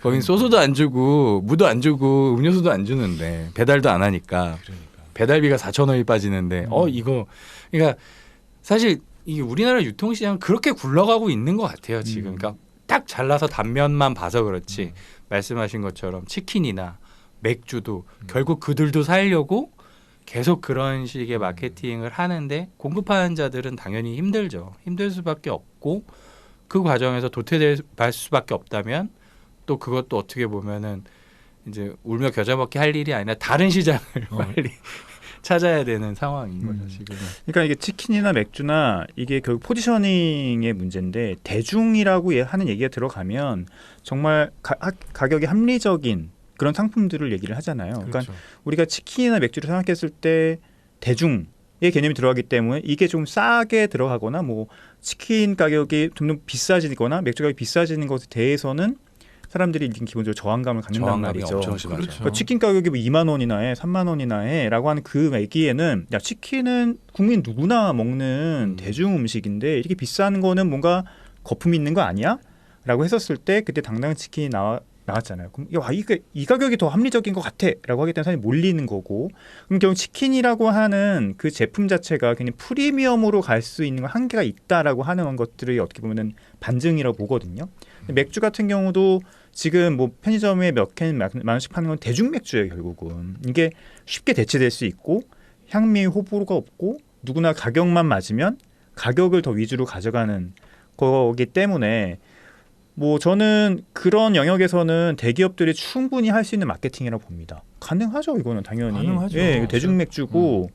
거긴 소스도 안 주고 무도 안 주고 음료수도 안 주는데 배달도 안 하니까 그러니까. 배달비가 4,000원이 빠지는데 이거 그러니까 사실 이게 우리나라 유통시장 그렇게 굴러가고 있는 것 같아요 지금. 그러니까 딱 잘라서 단면만 봐서 그렇지 말씀하신 것처럼 치킨이나 맥주도 결국 그들도 살려고 계속 그런 식의 마케팅을 하는데 공급하는 자들은 당연히 힘들죠. 힘들 수밖에 없고, 그 과정에서 도태될 수밖에 없다면 또 그것도 어떻게 보면은 이제 울며 겨자 먹기 할 일이 아니라 다른 시장을 빨리 찾아야 되는 상황인 거죠 지금은. 그러니까 이게 치킨이나 맥주나 이게 결국 포지셔닝의 문제인데 대중이라고 하는 얘기가 들어가면 정말 가격이 합리적인 그런 상품들을 얘기를 하잖아요. 그러니까 그렇죠. 우리가 치킨이나 맥주를 생각했을 때 대중의 개념이 들어가기 때문에 이게 좀 싸게 들어가거나 뭐 치킨 가격이 좀 더 비싸지거나 맥주 가격이 비싸지는 것에 대해서는 사람들이 기본적으로 저항감을 갖는단 저항감이 말이죠. 엄청 심하죠. 그렇죠. 그러니까 치킨 가격이 뭐 2만 원이나 해, 3만 원이나 해라고 하는 그 얘기에는 야 치킨은 국민 누구나 먹는 대중 음식인데 이렇게 비싼 거는 뭔가 거품이 있는 거 아니야? 라고 했었을 때 그때 당당 치킨이 나왔잖아요. 그럼 이 가격이 더 합리적인 것 같아라고 하기 때문에 사람이 몰리는 거고 그럼 결국 치킨이라고 하는 그 제품 자체가 그냥 프리미엄으로 갈 수 있는 한계가 있다라고 하는 것들이 어떻게 보면은 반증이라고 보거든요. 맥주 같은 경우도 지금 뭐 편의점에 몇 캔 만 원씩 파는 건 대중 맥주예요. 결국은 이게 쉽게 대체될 수 있고 향미 호불호가 없고 누구나 가격만 맞으면 가격을 더 위주로 가져가는 거기 때문에 뭐 저는 그런 영역에서는 대기업들이 충분히 할 수 있는 마케팅이라고 봅니다. 가능하죠. 이거는 당연히. 가능하죠. 예, 대중 맥주고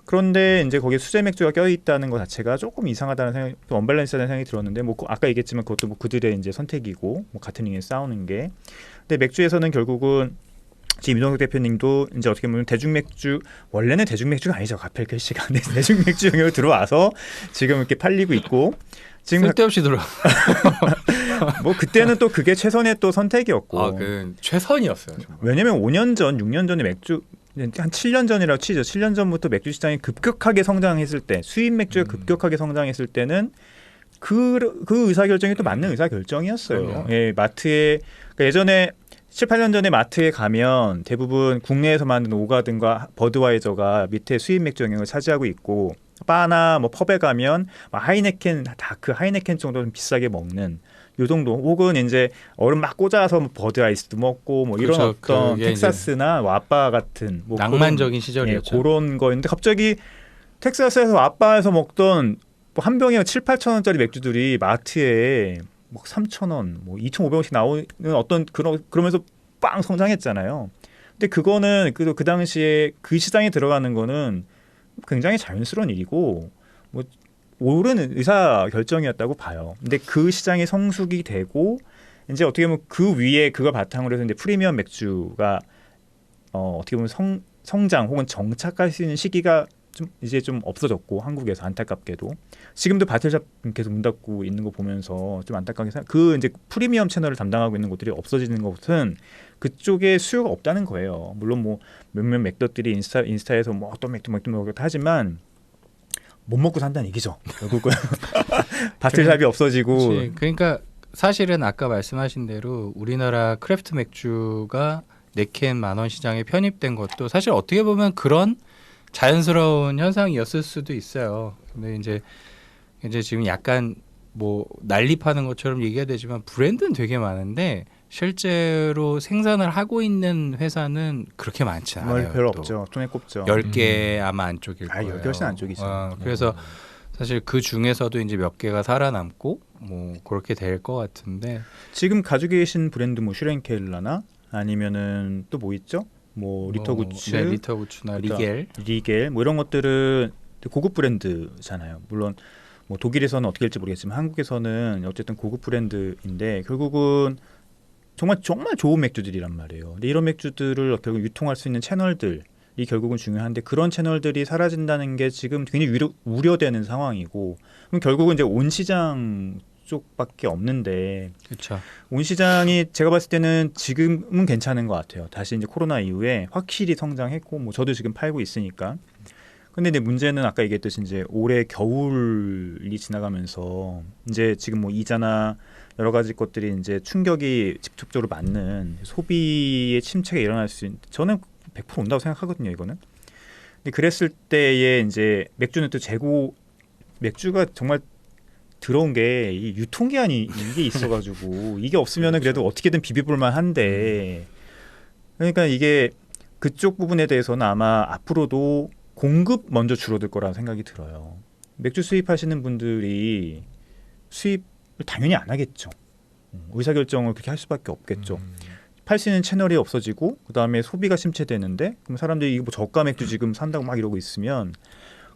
그런데 이제 거기에 수제 맥주가 껴 있다는 것 자체가 조금 이상하다는 생각이, 언밸런스하다는 생각이 들었는데 뭐 아까 얘기했지만 그것도 뭐 그들의 이제 선택이고 뭐 같은 링에 싸우는 게. 근데 맥주에서는 결국은 지금 이동석 대표님도 이제 어떻게 보면 대중 맥주 원래는 대중 맥주가 아니죠. 가펠캐시가 대중 맥주 영역으로 들어와서 지금 이렇게 팔리고 있고 지금 쓸데없이 들어. 뭐 그때는 또 그게 최선의 또 선택이었고. 아, 그 최선이었어요. 정말. 왜냐면 5년 전, 6년 전에 맥주 한 7년 전이라고 치죠. 7년 전부터 맥주 시장이 급격하게 성장했을 때, 수입 맥주가 급격하게 성장했을 때는 그 의사결정이 또 맞는 의사결정이었어요. 그럼요. 예, 마트에 그러니까 예전에 7, 8년 전에 마트에 가면 대부분 국내에서 만든 오가든과 버드와이저가 밑에 수입 맥주 영역을 차지하고 있고 바나 뭐 펍에 가면 하이네켄 다크 하이네켄 정도 좀 비싸게 먹는 요 정도 혹은 이제 얼음 막 꽂아서 뭐 버드 아이스도 먹고 뭐 이런 그렇죠. 어떤 그게 텍사스나 와빠 같은 뭐 낭만적인 그런, 시절이었죠. 예, 그런 거였는데 갑자기 텍사스에서 와빠에서 먹던 뭐 한 병에 7, 8천 원짜리 맥주들이 마트에 뭐 3천 원, 뭐 2,500원씩 나오는 어떤 그러면서 빵 성장했잖아요. 근데 그거는 그 당시에 그 시장에 들어가는 거는 굉장히 자연스러운 일이고 뭐 옳은 의사 결정이었다고 봐요. 근데 그 시장이 성숙이 되고 이제 어떻게 보면 그 위에 그걸 바탕으로 해서 이제 프리미엄 맥주가 어떻게 보면 성장 혹은 정착할 수 있는 시기가 이제 좀 없어졌고 한국에서 안타깝게도 지금도 바틀샵 계속 문 닫고 있는 거 보면서 좀 안타깝게 그 이제 프리미엄 채널을 담당하고 있는 곳들이 없어지는 것은 그쪽에 수요가 없다는 거예요. 물론 뭐 몇몇 맥더들이 인스타에서 뭐 어떤 맥도 먹겠다 하지만 못 먹고 산다는 얘기죠. 결국은 바틀샵이 없어지고. 그치. 그러니까 사실은 아까 말씀하신 대로 우리나라 크래프트 맥주가 4캔 10,000원 시장에 편입된 것도 사실 어떻게 보면 그런 자연스러운 현상이었을 수도 있어요. 근데 이제 지금 약간 뭐 난립하는 것처럼 얘기가 되지만 브랜드는 되게 많은데 실제로 생산을 하고 있는 회사는 그렇게 많지 않아요. 별로 또. 없죠. 손에 꼽죠. 10개 아마 안쪽일 아, 거예요. 10개 훨씬 안쪽이죠. 그래서 사실 그 중에서도 이제 몇 개가 살아남고 뭐 그렇게 될 것 같은데 지금 가지고 계신 브랜드 뭐 슈렌켈라나 아니면은 또 뭐 있죠? 뭐 리터구츠, 네, 리터구츠나 리겔 뭐 이런 것들은 고급 브랜드잖아요. 물론 뭐 독일에서는 어떻게 될지 모르겠지만 한국에서는 어쨌든 고급 브랜드인데 결국은 정말 좋은 맥주들이란 말이에요. 근데 이런 맥주들을 결국 유통할 수 있는 채널들이 결국은 중요한데 그런 채널들이 사라진다는 게 지금 굉장히 우려되는 상황이고 그럼 결국은 이제 온 시장 쪽밖에 없는데 그렇죠. 온 시장이 제가 봤을 때는 지금은 괜찮은 것 같아요. 다시 이제 코로나 이후에 확실히 성장했고 뭐 저도 지금 팔고 있으니까. 근데 이제 문제는 아까 얘기했듯이 이제 올해 겨울이 지나가면서 이제 지금 뭐 이자나 여러 가지 것들이 이제 충격이 직접적으로 맞는 소비의 침체가 일어날 수 있는 저는 100% 온다고 생각하거든요. 이거는. 근데 그랬을 때에 이제 맥주는 또 맥주가 정말 들어온 게 이 유통기한이 이게 있어가지고 이게 없으면은 그래도 어떻게든 비벼볼만 한데 그러니까 이게 그쪽 부분에 대해서는 아마 앞으로도 공급 먼저 줄어들 거라는 생각이 들어요. 맥주 수입하시는 분들이 수입 당연히 안 하겠죠. 의사결정을 그렇게 할 수밖에 없겠죠. 팔 수 있는 채널이 없어지고 그다음에 소비가 침체되는데 그럼 사람들이 이거 뭐 저가 맥주 지금 산다고 막 이러고 있으면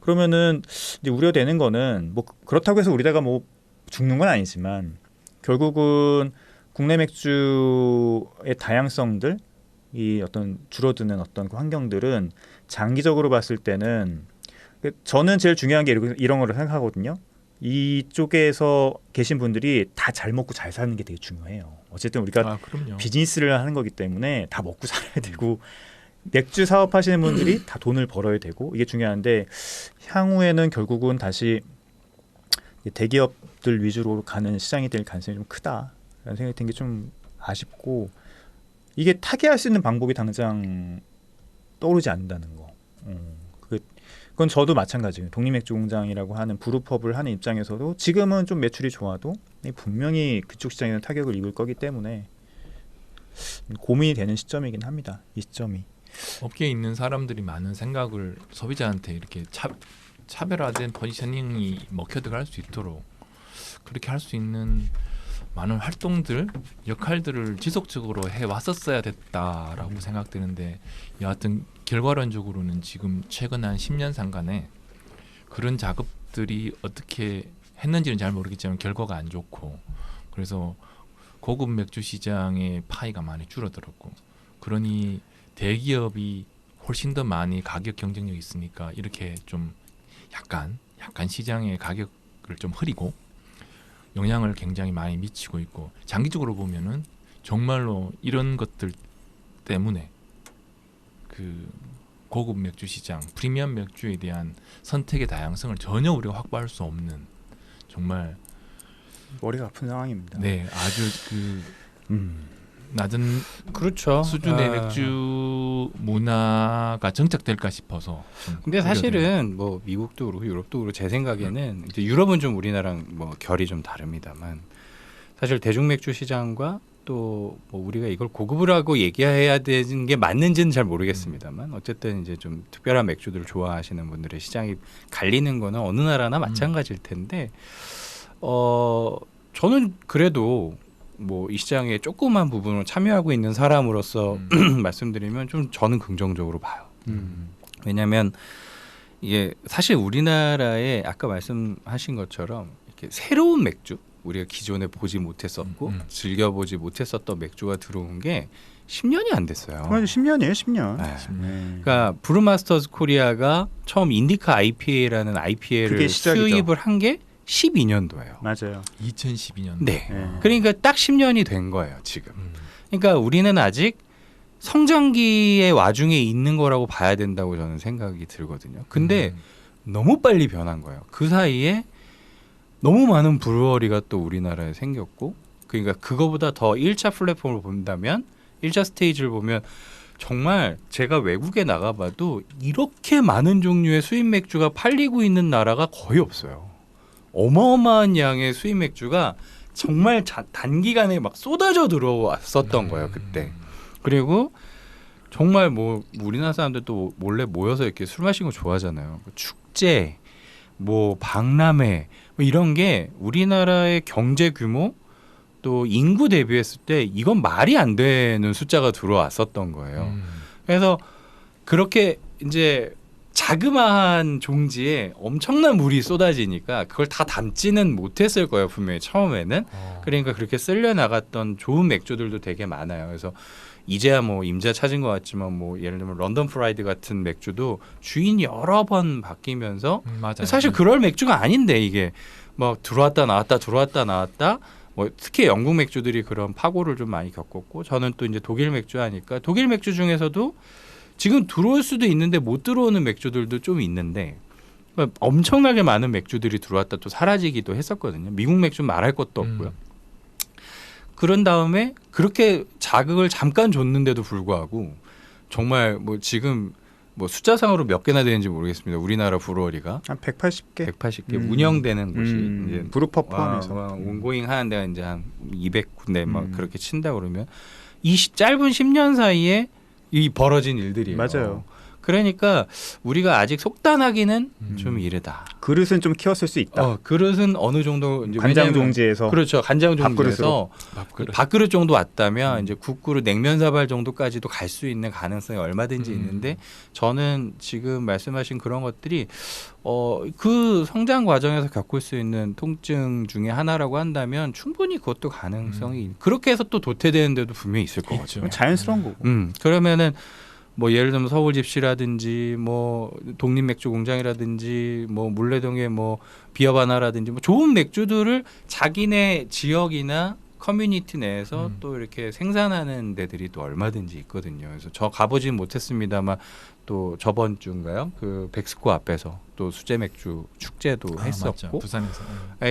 그러면은 이제 우려되는 거는 뭐 그렇다고 해서 우리나라가 뭐 죽는 건 아니지만 결국은 국내 맥주의 다양성들 이 어떤 줄어드는 어떤 그 환경들은 장기적으로 봤을 때는 저는 제일 중요한 게 이런 거를 생각하거든요. 이쪽에서 계신 분들이 다 잘 먹고 잘 사는 게 되게 중요해요. 어쨌든 우리가 그럼요. 비즈니스를 하는 거기 때문에 다 먹고 살아야 되고 맥주 사업하시는 분들이 다 돈을 벌어야 되고 이게 중요한데 향후에는 결국은 다시 대기업들 위주로 가는 시장이 될 가능성이 좀 크다라는 생각이 든 게 좀 아쉽고 이게 타개할 수 있는 방법이 당장 떠오르지 않는다는 거. 그건 저도 마찬가지예요. 독립맥주공장이라고 하는 브루펍을 하는 입장에서도 지금은 좀 매출이 좋아도 분명히 그쪽 시장에는 타격을 입을 거기 때문에 고민이 되는 시점이긴 합니다. 이 시점이. 업계에 있는 사람들이 많은 생각을 소비자한테 이렇게 차별화된 포지셔닝이 먹혀들어갈 수 있도록 그렇게 할 수 있는 많은 활동들, 역할들을 지속적으로 해왔었어야 됐다라고 생각되는데 여하튼 결과론적으로는 지금 최근 한 10년 상간에 그런 작업들이 어떻게 했는지는 잘 모르겠지만 결과가 안 좋고 그래서 고급 맥주 시장의 파이가 많이 줄어들었고 그러니 대기업이 훨씬 더 많이 가격 경쟁력이 있으니까 이렇게 좀 약간 시장의 가격을 좀 흐리고 영향을 굉장히 많이 미치고 있고 장기적으로 보면은 정말로 이런 것들 때문에 그 고급 맥주 시장, 프리미엄 맥주에 대한 선택의 다양성을 전혀 우리가 확보할 수 없는 정말 머리가 아픈 상황입니다. 네, 아주 그 낮은 그렇죠. 수준의 맥주 문화가 정착될까 싶어서. 근데 사실은 뭐 미국도 그렇고 유럽도 그렇고 제 생각에는 이제 유럽은 좀 우리나라랑 뭐 결이 좀 다릅니다만 사실 대중 맥주 시장과 또 뭐 우리가 이걸 고급이라고 얘기해야 되는 게 맞는지는 잘 모르겠습니다만 어쨌든 이제 좀 특별한 맥주들을 좋아하시는 분들의 시장이 갈리는 거는 어느 나라나 마찬가지일 텐데 저는 그래도 뭐 이 시장의 조그만 부분을 참여하고 있는 사람으로서 말씀드리면 좀 저는 긍정적으로 봐요. 왜냐하면 이게 사실 우리나라에 아까 말씀하신 것처럼 이렇게 새로운 맥주 우리가 기존에 보지 못했었고 즐겨보지 못했었던 맥주가 들어온 게 10년이 안 됐어요. 맞아요. 10년이에요. 10년. 네. 그러니까 브루마스터즈 코리아가 처음 인디카 IPA라는 IPA를 수입을 한 게 12년도예요. 맞아요. 2012년. 네. 그러니까 딱 10년이 된 거예요, 지금. 그러니까 우리는 아직 성장기의 와중에 있는 거라고 봐야 된다고 저는 생각이 들거든요. 근데 너무 빨리 변한 거예요. 그 사이에 너무 많은 브루어리가 또 우리나라에 생겼고 그러니까 그거보다 더 1차 플랫폼을 본다면 1차 스테이지를 보면 정말 제가 외국에 나가봐도 이렇게 많은 종류의 수입 맥주가 팔리고 있는 나라가 거의 없어요. 어마어마한 양의 수입 맥주가 정말 단기간에 막 쏟아져 들어왔었던 거예요 그때. 그리고 정말 뭐 우리나라 사람들도 몰래 모여서 이렇게 술 마시는 거 좋아하잖아요. 축제, 뭐 박람회 뭐 이런 게 우리나라의 경제 규모 또 인구 대비했을 때 이건 말이 안 되는 숫자가 들어왔었던 거예요. 그래서 그렇게 이제 자그마한 종지에 엄청난 물이 쏟아지니까 그걸 다 담지는 못했을 거예요 분명히 처음에는. 그러니까 그렇게 쓸려 나갔던 좋은 맥주들도 되게 많아요. 그래서 이제야 뭐 임자 찾은 것 같지만 뭐 예를 들면 런던 프라이드 같은 맥주도 주인이 여러 번 바뀌면서 맞아요. 사실 그럴 맥주가 아닌데 이게 막 들어왔다 나왔다 뭐 특히 영국 맥주들이 그런 파고를 좀 많이 겪었고 저는 또 이제 독일 맥주 하니까 독일 맥주 중에서도 지금 들어올 수도 있는데 못 들어오는 맥주들도 좀 있는데 엄청나게 많은 맥주들이 들어왔다 또 사라지기도 했었거든요. 미국 맥주 말할 것도 없고요. 그런 다음에 그렇게 자극을 잠깐 줬는데도 불구하고 정말 뭐 지금 뭐 숫자상으로 몇 개나 되는지 모르겠습니다. 우리나라 브루어리가 한 180개? 180개 운영되는 곳이 이제 브루펍 포함해서 온고잉 하는 데가 이제 한 200군데 막 그렇게 친다 그러면 이 짧은 10년 사이에 이 벌어진 일들이에요. 맞아요. 그러니까 우리가 아직 속단하기는 음. 좀 이르다. 그릇은 좀 키웠을 수 있다. 그릇은 어느 정도 이제 간장 왜냐면- 종지에서 그렇죠. 간장 밥그릇으로. 종지에서 밥그릇. 밥그릇 정도 왔다면 이제 국그릇 냉면 사발 정도까지도 갈 수 있는 가능성이 얼마든지 있는데 저는 지금 말씀하신 그런 것들이 그 성장 과정에서 겪을 수 있는 통증 중에 하나라고 한다면 충분히 그것도 가능성이 그렇게 해서 또 도태되는 데도 분명히 있을 거거든요. 자연스러운 거고. 그러면은 뭐 예를 들면 서울집시라든지 뭐 독립맥주공장이라든지 뭐 물레동의 뭐 비어바나라든지 뭐 좋은 맥주들을 자기네 지역이나 커뮤니티 내에서 또 이렇게 생산하는 데들이 또 얼마든지 있거든요. 그래서 저 가보진 못했습니다만 또 저번 주인가요? 그 백스코 앞에서 또 수제 맥주 축제도 맞죠. 했었고 부산에서.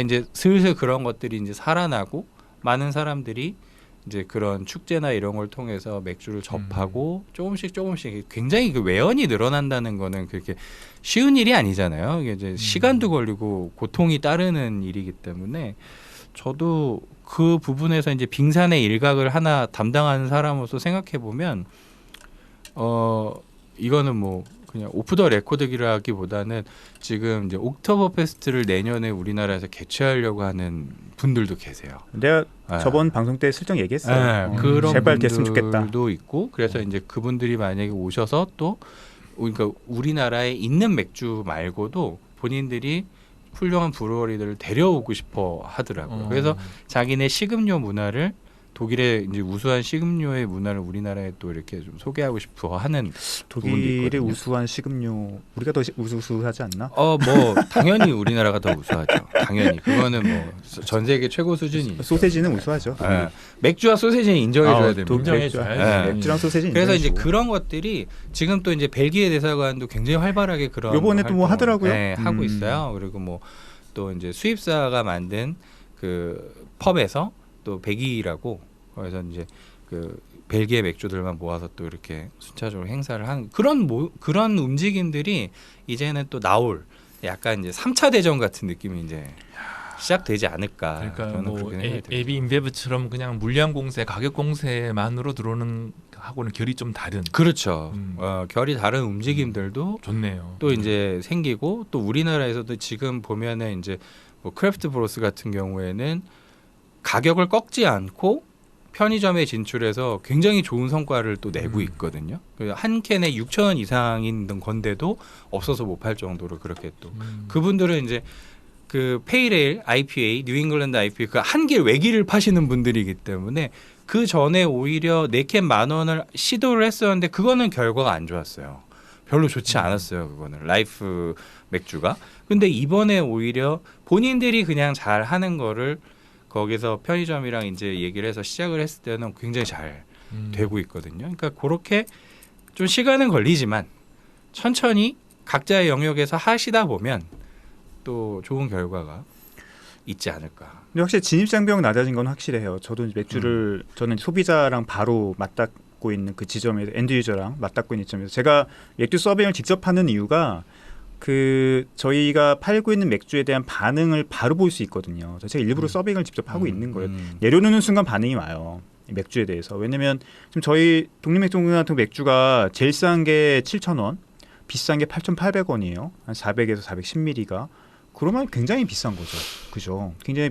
이제 슬슬 그런 것들이 이제 살아나고 많은 사람들이 이제 그런 축제나 이런 걸 통해서 맥주를 접하고 조금씩 굉장히 그 외연이 늘어난다는 거는 그렇게 쉬운 일이 아니잖아요. 이게 이제 시간도 걸리고 고통이 따르는 일이기 때문에 저도 그 부분에서 이제 빙산의 일각을 하나 담당하는 사람으로서 생각해 보면 이거는 뭐 그냥 오프 더 레코드기라기보다는 지금 이제 옥토버 페스트를 내년에 우리나라에서 개최하려고 하는 분들도 계세요. 내가 네. 저번 방송 때 슬쩍 얘기했어요. 그런 제발 됐으면 좋겠다. 분들도 있고 그래서 이제 그분들이 만약에 오셔서 또 그러니까 우리나라에 있는 맥주 말고도 본인들이 훌륭한 브루어리들을 데려오고 싶어 하더라고요. 그래서 자기네 식음료 문화를 독일의 이제 우수한 식음료의 문화를 우리나라에 또 이렇게 좀 소개하고 싶어 하는 독일의 있거든요. 우수한 식음료 우리가 더 우수하지 않나? 뭐 당연히 우리나라가 더 우수하죠. 당연히 그거는 뭐 전 세계 최고 수준이. 소세지는 우수하죠. 맥주와 소세지는 인정해줘야 됩니다. 인정해줘야지. 맥주랑 소세지. 그래서 이제 인정해주고. 그런 것들이 지금 또 이제 벨기에 대사관도 굉장히 활발하게 그런 요번에 또 뭐 활동을, 하더라고요. 네, 하고 있어요. 그리고 뭐 또 이제 수입사가 만든 그 펍에서 또 백이라고 그래서 이제 그 벨기에 맥주들만 모아서 또 이렇게 순차적으로 행사를 하는 그런 움직임들이 이제는 또 나올 약간 이제 3차 대전 같은 느낌이 이제 시작되지 않을까. 그러니까 저는 뭐 그렇게 생각이 들어요. AB 인베브처럼 그냥 물량 공세, 가격 공세만으로 들어오는 하고는 결이 좀 다른. 그렇죠. 결이 다른 움직임들도 좋네요. 또 이제 생기고 또 우리나라에서도 지금 보면은 이제 뭐 크래프트 브로스 같은 경우에는 가격을 꺾지 않고 편의점에 진출해서 굉장히 좋은 성과를 또 내고 있거든요. 한 캔에 6,000원 이상인 건데도 없어서 못 팔 정도로 그렇게 또 그분들은 이제 그 페이레일 IPA, 뉴잉글랜드 IPA 그 한길 외기를 파시는 분들이기 때문에 그 전에 오히려 4캔 10,000원을 시도를 했었는데 그거는 결과가 안 좋았어요. 별로 좋지 않았어요. 그거는 라이프 맥주가. 근데 이번에 오히려 본인들이 그냥 잘 하는 거를 거기서 편의점이랑 이제 얘기를 해서 시작을 했을 때는 굉장히 잘 되고 있거든요. 그러니까 그렇게 좀 시간은 걸리지만 천천히 각자의 영역에서 하시다 보면 또 좋은 결과가 있지 않을까. 근데 확실히 진입장벽 낮아진 건 확실해요. 저도 이제 맥주를 저는 소비자랑 바로 맞닿고 있는 그 지점에서 엔드 유저랑 맞닿고 있는 지점에서 제가 맥주 서빙을 직접 하는 이유가 그 저희가 팔고 있는 맥주에 대한 반응을 바로 볼 수 있거든요. 제가 일부러 서빙을 직접 하고 있는 거예요. 내려놓는 순간 반응이 와요. 이 맥주에 대해서. 왜냐면 지금 저희 독립맥주공장 같은 맥주가 제일 싼 게 7,000원, 비싼 게 8,800원이에요. 한 400에서 410ml가. 그러면 굉장히 비싼 거죠. 그죠? 굉장히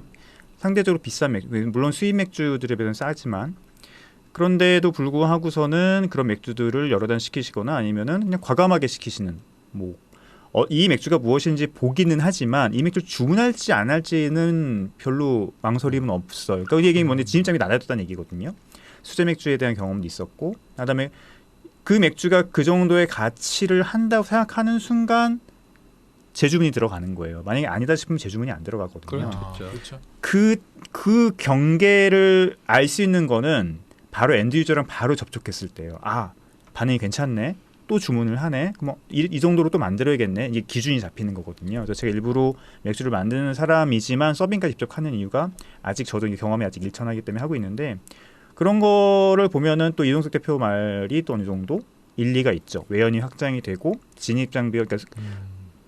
상대적으로 비싼 맥주. 물론 수입 맥주들에 비해서는 싸지만 그런데도 불구하고서는 그런 맥주들을 여러 잔 시키시거나 아니면은 그냥 과감하게 시키시는 뭐 이 맥주가 무엇인지 보기는 하지만 이 맥주 주문할지 안 할지는 별로 망설임은 없어요. 그러니까 이 얘기는 뭔데 진입장이 낮아졌다는 얘기거든요. 수제 맥주에 대한 경험도 있었고 그다음에 그 맥주가 그 정도의 가치를 한다고 생각하는 순간 재주문이 들어가는 거예요. 만약에 아니다 싶으면 재주문이 안 들어가거든요. 그렇죠. 그 경계를 알 수 있는 거는 바로 엔드 유저랑 바로 접촉했을 때예요. 아, 반응이 괜찮네. 또 주문을 하네. 그럼 이 정도로 또 만들어야겠네. 이게 기준이 잡히는 거거든요. 그래서 제가 일부러 맥주를 만드는 사람이지만 서빙까지 직접 하는 이유가 아직 저도 이 경험이 아직 일천하기 때문에 하고 있는데 그런 거를 보면은 또 이동석 대표 말이 또 어느 정도 일리가 있죠. 외연이 확장이 되고 진입 장벽, 그러니까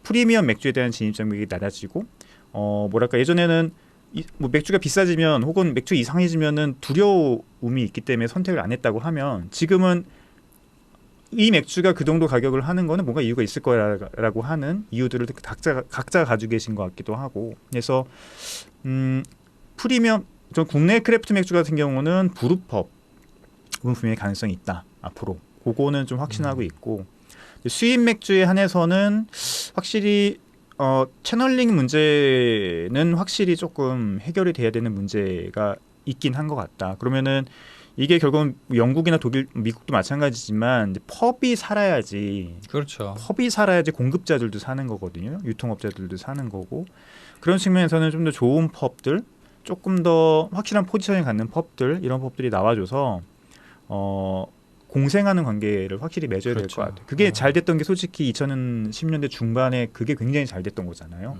프리미엄 맥주에 대한 진입 장벽이 낮아지고 뭐랄까 예전에는 뭐 맥주가 비싸지면 혹은 맥주 이상해지면은 두려움이 있기 때문에 선택을 안 했다고 하면 지금은 이 맥주가 그 정도 가격을 하는 거는 뭔가 이유가 있을 거라고 하는 이유들을 각자 가지고 계신 것 같기도 하고. 그래서 프리미엄 저 국내 크래프트 맥주 같은 경우는 브루펍은 분명히 가능성이 있다 앞으로. 그거는 좀 확신하고 있고, 수입 맥주에 한해서는 확실히 채널링 문제는 확실히 조금 해결이 돼야 되는 문제가 있긴 한 것 같다. 그러면은 이게 결국은 영국이나 독일, 미국도 마찬가지지만 펍이 살아야지. 그렇죠. 펍이 살아야지 공급자들도 사는 거거든요. 유통업자들도 사는 거고. 그런 측면에서는 좀 더 좋은 펍들, 조금 더 확실한 포지션을 갖는 펍들, 이런 펍들이 나와줘서 공생하는 관계를 확실히 맺어야 될 것 그렇죠. 같아요. 그게 잘 됐던 게 솔직히 2010년대 중반에 그게 굉장히 잘 됐던 거잖아요.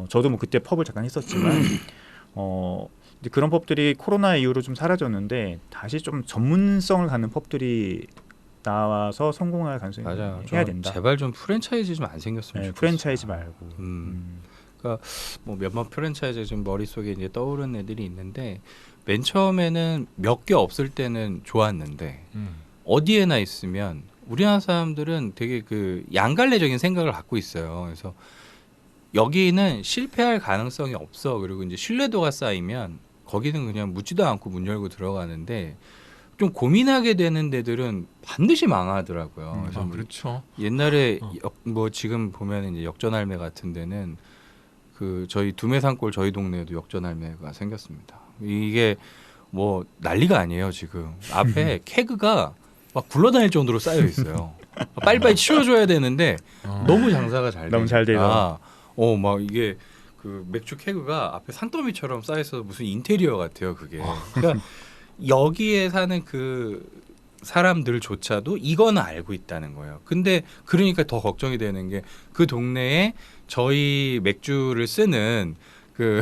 저도 뭐 그때 펍을 잠깐 했었지만 근데 그런 펍들이 코로나 이후로 좀 사라졌는데 다시 좀 전문성을 갖는 펍들이 나와서 성공할 가능성이 맞아요. 해야 된다. 제발 좀 프랜차이즈 좀 안 생겼으면 네, 좋겠어요. 프랜차이즈 말고. 그러니까 뭐 몇몇 프랜차이즈 지금 머릿속에 이제 떠오르는 애들이 있는데, 맨 처음에는 몇 개 없을 때는 좋았는데 어디에나 있으면 우리나라 사람들은 되게 그 양갈래적인 생각을 갖고 있어요. 그래서 여기는 실패할 가능성이 없어. 그리고 이제 신뢰도가 쌓이면 거기는 그냥 묻지도 않고 문 열고 들어가는데, 좀 고민하게 되는 데들은 반드시 망하더라고요. 그래서 뭐 그렇죠. 옛날에 뭐 지금 보면 이제 역전할매 같은 데는 그 저희 두매산골 저희 동네에도 역전할매가 생겼습니다. 이게 뭐 난리가 아니에요. 지금 앞에 케그가 막 굴러다닐 정도로 쌓여 있어요. 빨리빨리 치워줘야 되는데 너무 장사가 잘 너무 잘 돼요. 막 이게 그 맥주 케그가 앞에 산더미처럼 쌓여 있어서 무슨 인테리어 같아요. 그게. 그러니까 여기에 사는 그 사람들조차도 이거는 알고 있다는 거예요. 근데 그러니까 더 걱정이 되는 게, 그 동네에 저희 맥주를 쓰는 그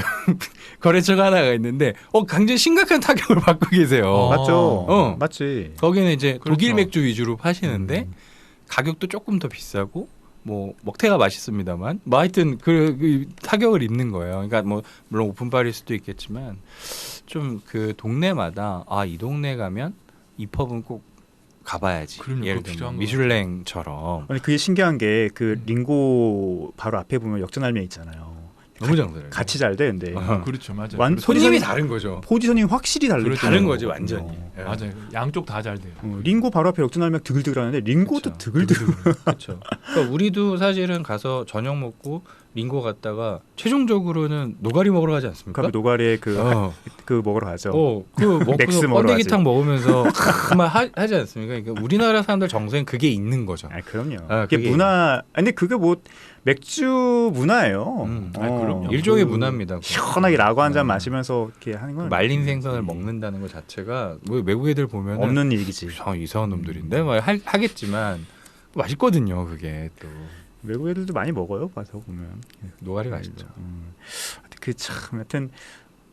거래처가 하나가 있는데 굉장히 심각한 타격을 받고 계세요. 맞죠. 맞지. 거기는 이제 그렇죠. 독일 맥주 위주로 파시는데 가격도 조금 더 비싸고 뭐 먹태가 맛있습니다만 뭐 하여튼 그 타격을 입는 거예요. 그러니까 뭐 물론 오픈바일 수도 있겠지만 좀 그 동네마다 이 동네 가면 이 펍은 꼭 가봐야지. 그러니까 예를 필요한 들면 거 미슐랭처럼. 아니 그게 신기한 게 그 링고 바로 앞에 보면 역전할매 있잖아요. 너무 장사해요. 같이 잘 돼. 근데 그렇죠, 맞아요. 완- 그렇죠. 손님이 다른 거죠. 포지셔닝이 확실히 다르죠. 그렇죠. 다른 거지 완전히. 예. 맞아요. 양쪽 다 잘 돼요. 링고 바로 앞에 역전할매 드글드글하는데 링고도 그쵸. 드글드글. 그렇죠. 그러니까 우리도 사실은 가서 저녁 먹고 링고 갔다가 최종적으로는 노가리 먹으러 가지 않습니까? 그 노가리에 그 먹으러 가죠. 그 먹고서 맥스 먹으러 번데기탕 먹으면서 막 하지 않습니까? 그러니까 우리나라 사람들 정서엔 그게 있는 거죠. 그럼요. 그게 그게 문화. 근데 그게 뭐 맥주 문화예요. 그럼요. 일종의 그 문화입니다. 시원하게 라고 한 잔 마시면서 이렇게 하는 건 말린 생선을 먹는다는 것 자체가 뭐 외국 애들 보면 없는 얘기지. 이상한 놈들인데 막 하겠지만 맛있거든요. 그게 또 외국 애들도 많이 먹어요. 봐서 보면 노가리 맛있죠. 참 하여튼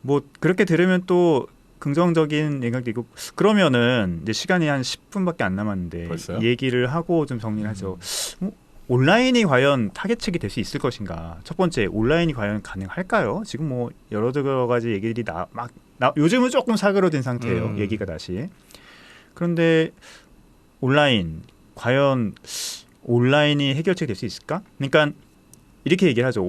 뭐 그렇게 들으면 또 긍정적인 생각도 있고. 그러면은 이제 시간이 한 10분밖에 안 남았는데 벌써요? 얘기를 하고 좀 정리를 하죠. 온라인이 과연 타겟책이 될 수 있을 것인가? 첫 번째, 온라인이 과연 가능할까요? 지금 뭐 여러 가지 얘기들이 요즘은 조금 사그러든 상태예요. 얘기가 다시. 그런데 온라인 과연 온라인이 해결책이 될 수 있을까? 그러니까 이렇게 얘기를 하죠.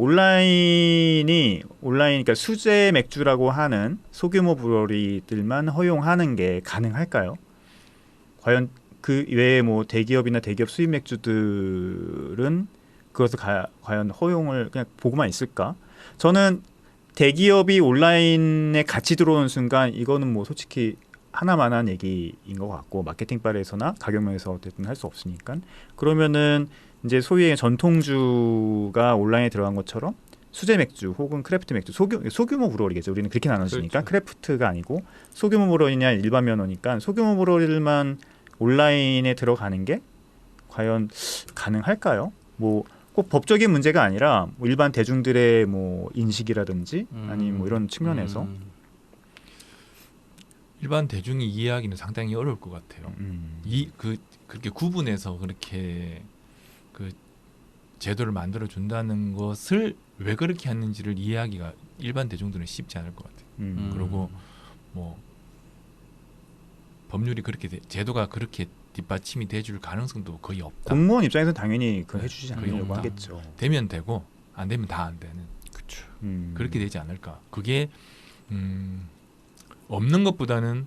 그러니까 수제 맥주라고 하는 소규모 브러리들만 허용하는 게 가능할까요? 과연 그 외에 뭐 대기업이나 대기업 수입 맥주들은 그것을 과연 허용을 그냥 보고만 있을까? 저는 대기업이 온라인에 같이 들어오는 순간 이거는 뭐 솔직히 하나만한 얘기인 것 같고, 마케팅 발에서나 가격면에서 어쨌든 할 수 없으니까. 그러면은 이제 소위의 전통주가 온라인에 들어간 것처럼 수제 맥주 혹은 크래프트 맥주, 소규모 브러리겠죠. 우리는 그렇게 나눠지니까. 그렇죠. 크래프트가 아니고 소규모 브러리냐 일반 면허니까 소규모 브러리들만 온라인에 들어가는 게 과연 가능할까요? 뭐 꼭 법적인 문제가 아니라 뭐 일반 대중들의 뭐 인식이라든지 아니면 뭐 이런 측면에서 일반 대중이 이해하기는 상당히 어려울 것 같아요. 그렇게 구분해서 그렇게 그 제도를 만들어 준다는 것을 왜 그렇게 하는지를 이해하기가 일반 대중들은 쉽지 않을 것 같아요. 그리고 뭐 법률이 그렇게 제도가 그렇게 뒷받침이 돼줄 가능성도 거의 없다. 공무원 입장에서는 당연히 그 네, 해주지 거의 않으려고 없다. 하겠죠. 되면 되고 안 되면 다 안 되는 그렇죠. 그렇게 되지 않을까. 그게 없는 것보다는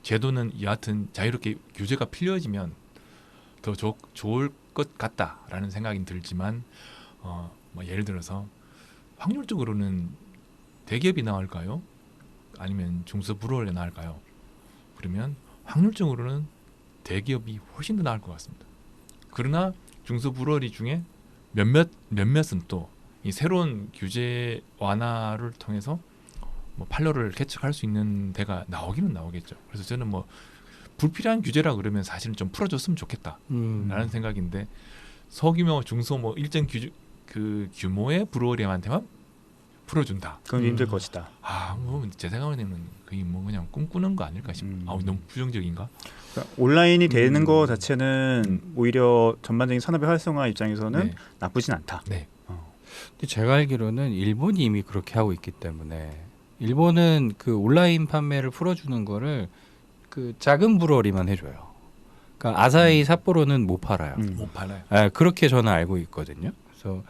제도는 여하튼 자유롭게 규제가 필요해지면 더 좋을 것 같다라는 생각이 들지만 뭐 예를 들어서 확률적으로는 대기업이 나을까요? 아니면 중소부로를 나을까요? 그러면 확률적으로는 대기업이 훨씬 더 나을 것 같습니다. 그러나 중소부로리 중에 몇몇은 또 이 새로운 규제 완화를 통해서 뭐 판로를 개척할 수 있는 데가 나오기는 나오겠죠. 그래서 저는 뭐 불필요한 규제라 그러면 사실은 좀 풀어줬으면 좋겠다라는 생각인데 소규모 중소 뭐 일정 규모의 브루어리한테만 풀어준다. 그건 힘들 것이다. 뭐 제 생각에는 그게 뭐 그냥 꿈꾸는 거 아닐까 싶어. 너무 부정적인가? 그러니까 온라인이 되는 거 자체는 오히려 전반적인 산업의 활성화 입장에서는 네. 나쁘진 않다. 네. 근데 제가 알기로는 일본이 이미 그렇게 하고 있기 때문에 일본은 그 온라인 판매를 풀어주는 거를 그 작은 브루어리만 해줘요. 그러니까 아사히 삿포로는 못 팔아요. 못 팔아요. 그렇게 저는 알고 있거든요. 그래서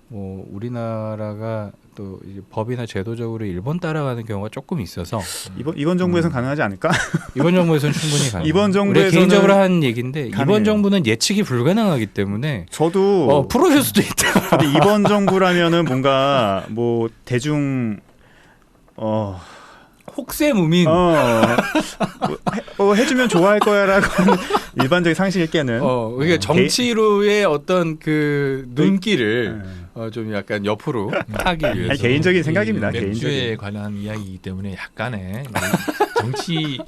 뭐 우리나라가 또 이제 법이나 제도적으로 일본 따라가는 경우가 조금 있어서 이번 정부에서는 가능하지 않을까? 이번 정부에서는 충분히 가능. 이번 정부에서는 우리 개인적으로 한 얘기인데 가능해요. 이번 정부는 예측이 불가능하기 때문에 저도 풀어줄 수도 있다. 근데 이번 정부라면은 뭔가 뭐 대중 혹세무민. 해주면 좋아할 거야라고 하는 일반적인 상식을 깨는. 이게 정치로의 어떤 그 눈길을 네. 좀 약간 옆으로 하기 위해서. 아니, 개인적인 생각입니다. 맥주에 개인적인. 관한 이야기이기 때문에 약간의 정치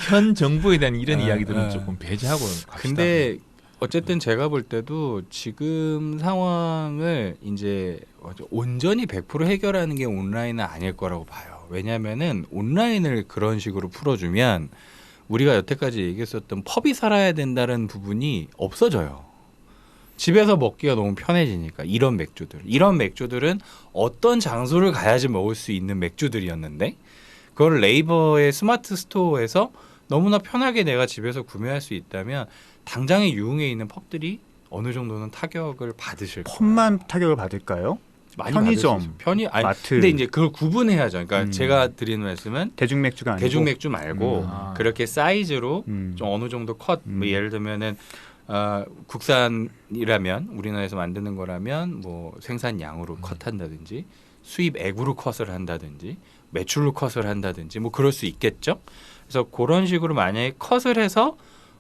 현 정부에 대한 이런 이야기들은 조금 배제하고 갑시다. 근데 어쨌든 제가 볼 때도 지금 상황을 이제 온전히 100% 해결하는 게 온라인은 아닐 거라고 봐요. 왜냐하면은 온라인을 그런 식으로 풀어주면 우리가 여태까지 얘기했었던 펍이 살아야 된다는 부분이 없어져요. 집에서 먹기가 너무 편해지니까 이런 맥주들은 어떤 장소를 가야지 먹을 수 있는 맥주들이었는데 그걸 네이버의 스마트 스토어에서 너무나 편하게 내가 집에서 구매할 수 있다면 당장의 유흥에 있는 펍들이 어느 정도는 타격을 받으실 거예요. 펍만 타격을 받을까요? 많이 편의점, 마트. 마트. 근데 이제 그걸 구분해야죠. 그러니까 제가 드리는 말씀은 대중 맥주가 아니고 대중 맥주 말고 그렇게 사이즈로 좀 어느 정도 컷, 뭐 예를 들면은 국산이라면 우리나라에서 만드는 거라면 뭐 생산량으로 컷한다든지 수입액으로 컷을 한다든지 매출로 컷을 한다든지 뭐 그럴 수 있겠죠. 그래서 그런 식으로 만약에 컷을 해서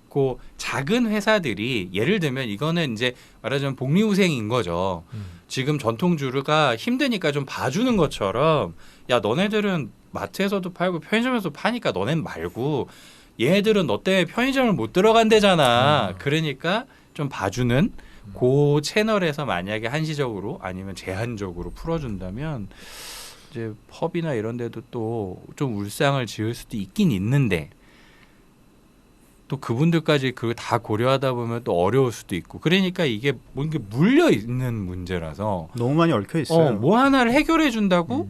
그 작은 회사들이 예를 들면 이거는 이제 말하자면 복리후생인 거죠. 지금 전통주가 힘드니까 좀 봐주는 것처럼 야 너네들은 마트에서도 팔고 편의점에서도 파니까 너넨 말고 얘네들은 너 때문에 편의점을 못 들어간대잖아. 그러니까 좀 봐주는 그 채널에서 만약에 한시적으로 아니면 제한적으로 풀어준다면 이제 펍이나 이런 데도 또 좀 울상을 지을 수도 있긴 있는데 또 그분들까지 그걸 다 고려하다 보면 또 어려울 수도 있고 그러니까 이게 뭔가 물려 있는 문제라서 너무 많이 얽혀 있어요. 뭐 하나를 해결해 준다고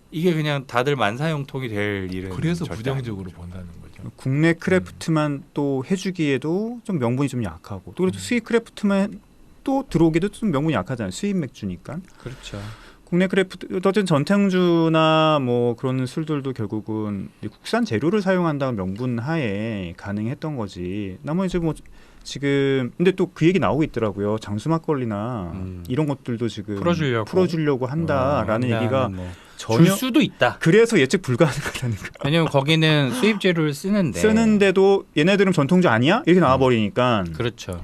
이게 그냥 다들 만사형통이 될 일은 그래서 절대 부정적으로 아니죠. 본다는 거죠. 국내 크래프트만 또 해주기에도 좀 명분이 좀 약하고 또 그래도 수입 크래프트만 또 들어오기도 좀 명분이 약하잖아요. 수입 맥주니까. 그렇죠. 국내 크래프트 어쨌든 전탱주나 뭐 그런 술들도 결국은 국산 재료를 사용한다는 명분 하에 가능했던 거지. 나머지 뭐 지금 근데 또 그 얘기 나오고 있더라고요. 장수 막걸리나 이런 것들도 지금 풀어주려고 한다라는 얘기가 뭐 전혀 줄 수도 있다. 그래서 예측 불가능하다니까. 왜냐면 거기는 수입 재료를 쓰는데 쓰는데도 얘네들은 전통주 아니야? 이렇게 나와버리니까 그렇죠.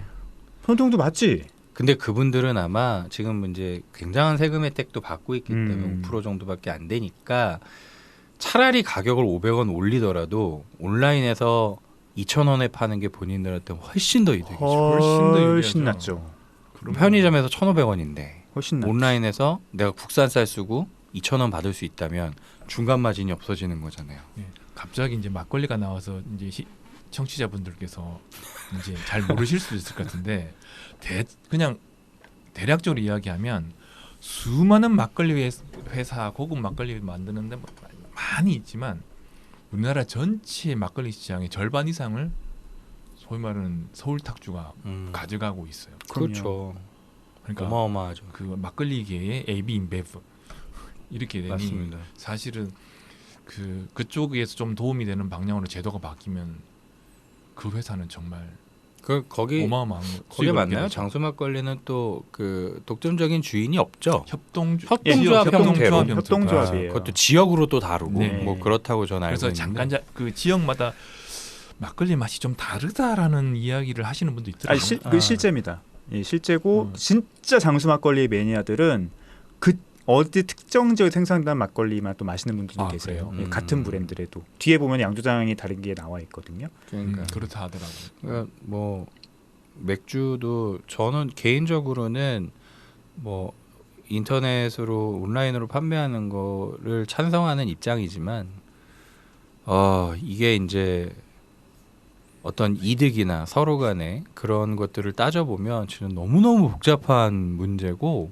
전통주 맞지? 근데 그분들은 아마 지금 이제 굉장한 세금 혜택도 받고 있기 때문에 5% 정도밖에 안 되니까 차라리 가격을 500원 올리더라도 온라인에서 2,000원에 파는 게 본인들한테 훨씬 더 이득이죠. 훨씬 낫죠. 편의점에서 1,500원인데 훨씬 낫죠. 온라인에서 내가 국산 쌀 쓰고 2,000원 받을 수 있다면 중간 마진이 없어지는 거잖아요. 네. 갑자기 이제 막걸리가 나와서 이제 청취자분들께서 이제 잘 모르실 수도 있을 것 같은데 그냥 대략적으로 이야기하면 수많은 막걸리 회사 고급 막걸리 만드는데 많이 있지만 우리나라 전체 막걸리 시장의 절반 이상을 소위 말하는 서울 탁주가 가져가고 있어요. 그렇죠. 그러니까 어마어마하죠. 그 막걸리계의 AB 인베브 이렇게 되니 맞습니다. 사실은 그쪽에서 좀 도움이 되는 방향으로 제도가 바뀌면 그 회사는 정말 거기 어마어마한 거기 수익을 맞나요? 얻게 되죠. 장수 막걸리는 또 그 독점적인 주인이 없죠. 협동조합 협동조합 협동조합이에요. 그것도 지역으로 또 다르고 네. 뭐 그렇다고 저는 알고 그래서 있는데. 잠깐 그 지역마다 막걸리 맛이 좀 다르다라는 이야기를 하시는 분도 있더라고요. 그 실제입니다. 예, 실제고 음. 진짜 장수 막걸리 매니아들은 그 어디 특정 지역에 생산된 막걸리만 또 마시는 분들도 아, 계세요. 그래요? 예, 같은 브랜드래도 뒤에 보면 양조장이 다른 게 나와 있거든요. 그러니까. 그렇다 하더라고요. 그러니까 뭐 맥주도 저는 개인적으로는 뭐 인터넷으로 온라인으로 판매하는 거를 찬성하는 입장이지만 이게 이제 어떤 이득이나 서로 간에 그런 것들을 따져보면 저는 너무너무 복잡한 문제고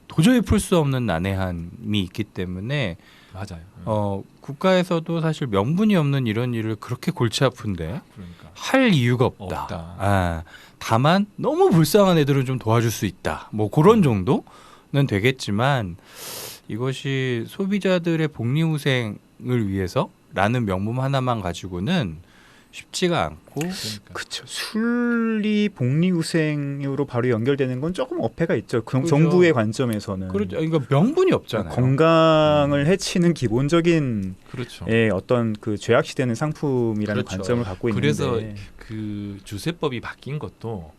도저히 풀 수 없는 난해함이 있기 때문에 맞아요. 국가에서도 사실 명분이 없는 이런 일을 그렇게 골치 아픈데 그러니까 할 이유가 없다. 다만 너무 불쌍한 애들은 좀 도와줄 수 있다. 뭐 그런 정도는 되겠지만 이것이 소비자들의 복리후생을 위해서라는 명분 하나만 가지고는 쉽지가 않고 그러니까. 그렇죠. 술이 복리후생으로 바로 연결되는 건 조금 어폐가 있죠. 그렇죠. 정부의 관점에서는. 그렇죠. 그러니까 명분이 없잖아요. 건강을 해치는 기본적인 그렇죠. 어떤 그 죄악시되는 상품이라는 그렇죠. 관점을 갖고 그래서 있는데 그 주세법이 바뀐 것도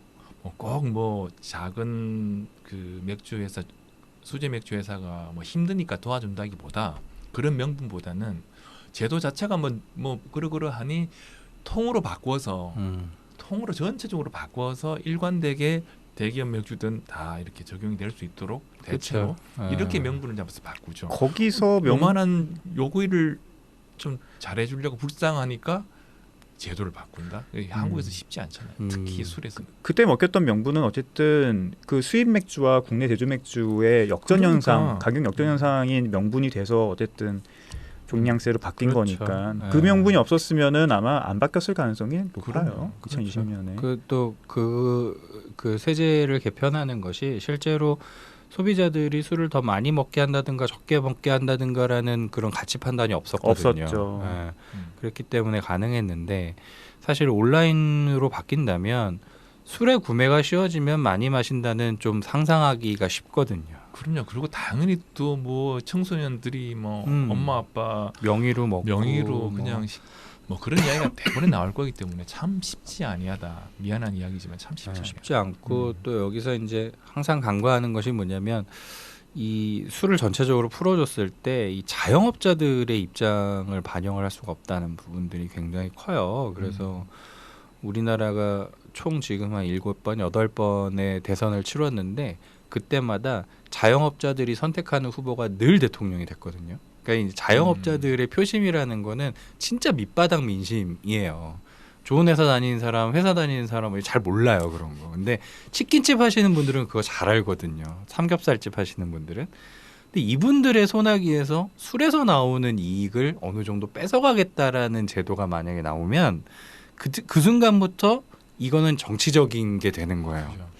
꼭 뭐 작은 그 맥주 회사 수제 맥주 회사가 뭐 힘드니까 도와준다기보다 그런 명분보다는 제도 자체가 뭐 그러하니 통으로 바꿔서 통으로 전체적으로 바꿔서 일관되게 대기업 맥주든 다 이렇게 적용이 될 수 있도록 대체로 그렇죠. 이렇게 명분을 잡아서 바꾸죠. 거기서 요만한 요구를 좀 잘해주려고 불쌍하니까 제도를 바꾼다. 한국에서 쉽지 않잖아요. 특히 술에서. 그때 먹혔던 명분은 어쨌든 그 수입 맥주와 국내 제조 맥주의 역전 현상, 그러니까. 가격 역전 현상이 명분이 돼서 어쨌든 종량세로 바뀐 그렇죠. 거니까 네. 그 명분이 없었으면은 아마 안 바뀌었을 가능성이 높아요. 그럼요. 2020년에. 그 세제를 개편하는 것이 실제로 소비자들이 술을 더 많이 먹게 한다든가 적게 먹게 한다든가라는 그런 가치 판단이 없었거든요. 없었죠. 예. 그렇기 때문에 가능했는데 사실 온라인으로 바뀐다면 술의 구매가 쉬워지면 많이 마신다는 좀 상상하기가 쉽거든요. 그럼요. 그리고 당연히 또 뭐 청소년들이 뭐 엄마 아빠 명의로 먹고 명의로 그냥 뭐 그런 이야기가 대본에 나올 거기 때문에 참 쉽지 아니하다. 미안한 이야기지만 참 쉽지 않아요. 쉽지 않고 또 여기서 이제 항상 간과하는 것이 뭐냐면 이 술을 전체적으로 풀어줬을 때 이 자영업자들의 입장을 반영을 할 수가 없다는 부분들이 굉장히 커요. 그래서 우리나라가 총 지금 한 7번, 8번의 대선을 치렀는데 그때마다 자영업자들이 선택하는 후보가 늘 대통령이 됐거든요. 그러니까 이제 자영업자들의 표심이라는 거는 진짜 밑바닥 민심이에요. 좋은 회사 다니는 사람, 회사 다니는 사람은 잘 몰라요 그런 거. 근데 치킨집 하시는 분들은 그거 잘 알거든요. 삼겹살집 하시는 분들은. 근데 이분들의 소나기에서 술에서 나오는 이익을 어느 정도 뺏어가겠다라는 제도가 만약에 나오면 그 순간부터 이거는 정치적인 게 되는 거예요.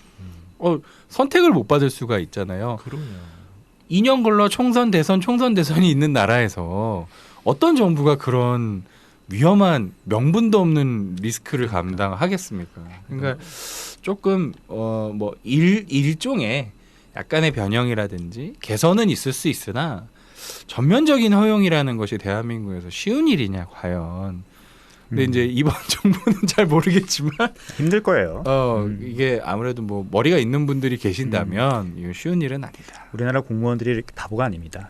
선택을 못 받을 수가 있잖아요. 그럼요. 2년 걸러 총선 대선이 있는 나라에서 어떤 정부가 그런 위험한 명분도 없는 리스크를 감당하겠습니까? 그러니까 조금 뭐 일종의 약간의 변형이라든지 개선은 있을 수 있으나 전면적인 허용이라는 것이 대한민국에서 쉬운 일이냐 과연. 근데 이제 이번 정부는 잘 모르겠지만 힘들 거예요. 이게 아무래도 뭐 머리가 있는 분들이 계신다면 이거 쉬운 일은 아니다. 우리나라 공무원들이 이렇게 바보가 아닙니다.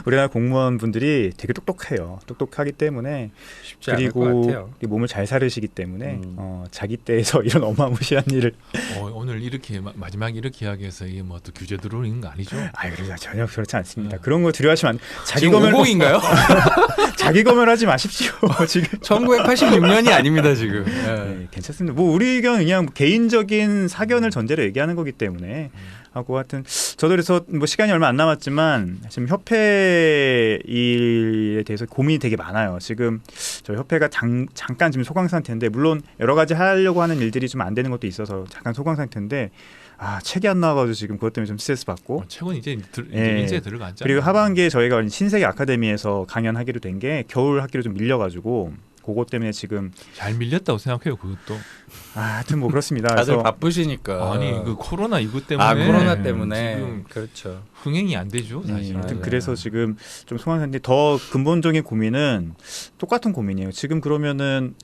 우리나라 공무원분들이 되게 똑똑해요. 똑똑하기 때문에 쉽지 않을 것 그리고 같아요. 몸을 잘 사르시기 때문에 자기 때에서 이런 어마무시한 일을 오늘 이렇게 마지막에 이렇게 이야기해서 이게 뭐 또 규제 들어오는 거 아니죠? 그래서 전혀 그렇지 않습니다. 그런 거 두려워하시면 안 돼요. 자기 지금 검열 50인가요? 자기 검열하지 마십시오. 지금 1986년이 아닙니다 지금. 네, 괜찮습니다. 뭐 우리 의견은 그냥 개인적인 사견을 전제로 얘기하는 거기 때문에 하고 하여튼 저도 그래서 뭐 시간이 얼마 안 남았지만 지금 협회 일에 대해서 고민이 되게 많아요. 지금 저희 협회가 잠깐 지금 소강 상태인데 물론 여러 가지 하려고 하는 일들이 좀 안 되는 것도 있어서 잠깐 소강 상태인데 책이 안 나와가지고 지금 그것 때문에 좀 스트레스 받고 책은 이제 예. 인쇄에 들어갔죠. 그리고 하반기에 저희가 신세계 아카데미에서 강연하기로 된 게 겨울 학기로 좀 밀려가지고 그것 때문에 지금 잘 밀렸다고 생각해요. 그것도. 하여튼 뭐 그렇습니다. 다들 그래서 바쁘시니까. 아니 그 코로나 이것 때문에 코로나 때문에 지금 그렇죠. 흥행이 안 되죠 사실. 하여튼 맞아요. 그래서 지금 좀 소강한데 더 근본적인 고민은 똑같은 고민이에요. 지금 그러면은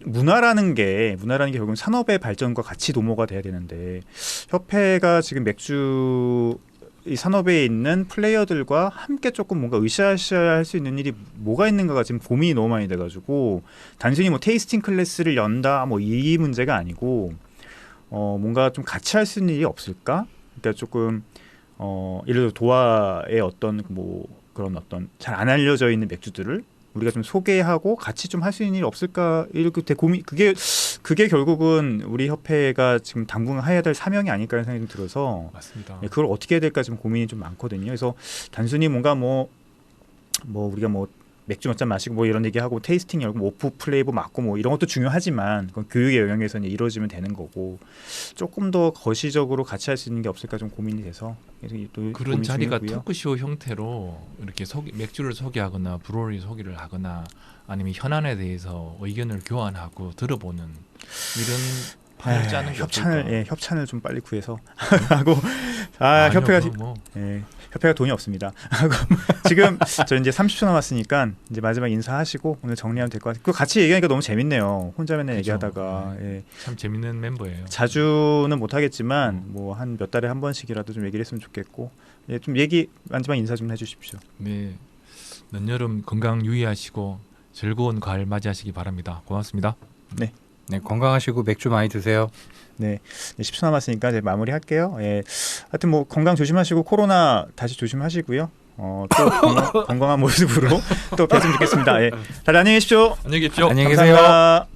문화라는 게 결국은 산업의 발전과 같이 도모가 돼야 되는데 협회가 지금 맥주 이 산업에 있는 플레이어들과 함께 조금 뭔가 으쌰으쌰 할 수 있는 일이 뭐가 있는가가 지금 고민이 너무 많이 돼가지고 단순히 뭐 테이스팅 클래스를 연다 뭐 이 문제가 아니고 뭔가 좀 같이 할 수 있는 일이 없을까? 그러니까 조금 예를 들어 도화의 어떤 뭐 그런 어떤 잘 안 알려져 있는 맥주들을 우리가 좀 소개하고 같이 좀 할 수 있는 일이 없을까 이렇게 고민 그게 결국은 우리 협회가 지금 당분간 해야 될 사명이 아닐까라는 생각이 좀 들어서 맞습니다. 그걸 어떻게 해야 될까 지금 고민이 좀 많거든요. 그래서 단순히 뭔가 뭐 우리가 뭐 맥주 몇 잔 마시고 뭐 이런 얘기하고 테이스팅 열고 뭐 오프 플레이버 맞고 뭐 이런 것도 중요하지만 그건 교육의 영역에서 이제 이루어지면 되는 거고 조금 더 거시적으로 같이 할 수 있는 게 없을까 좀 고민이 돼서 또 그런 자리가 중이고요. 토크쇼 형태로 이렇게 맥주를 소개하거나 브루어리 소개를 하거나 아니면 현안에 대해서 의견을 교환하고 들어보는 이런 판을 짜는 게 없을까? 협찬을 좀 빨리 구해서 하고 협회가 협회가 돈이 없습니다. 지금 저 이제 30초 남았으니까 이제 마지막 인사하시고 오늘 정리하면 될 것 같아요. 그 같이 얘기하니까 너무 재밌네요. 혼자 맨날 그렇죠. 얘기하다가 참 재밌는 멤버예요. 자주는 못 하겠지만 뭐 한 몇 달에 한 번씩이라도 좀 얘기를 했으면 좋겠고 좀 얘기 마지막 인사 좀 해주십시오. 네, 늦여름 건강 유의하시고 즐거운 가을 맞이하시기 바랍니다. 고맙습니다. 네, 건강하시고 맥주 많이 드세요. 네, 10초 남았으니까 이제 마무리할게요. 하여튼 뭐 건강 조심하시고 코로나 다시 조심하시고요. 또 건강한 모습으로 또 뵀으면 좋겠습니다. 다들 안녕히 계십시오. 안녕히 계십시오. 안녕히 계세요. 감사합니다.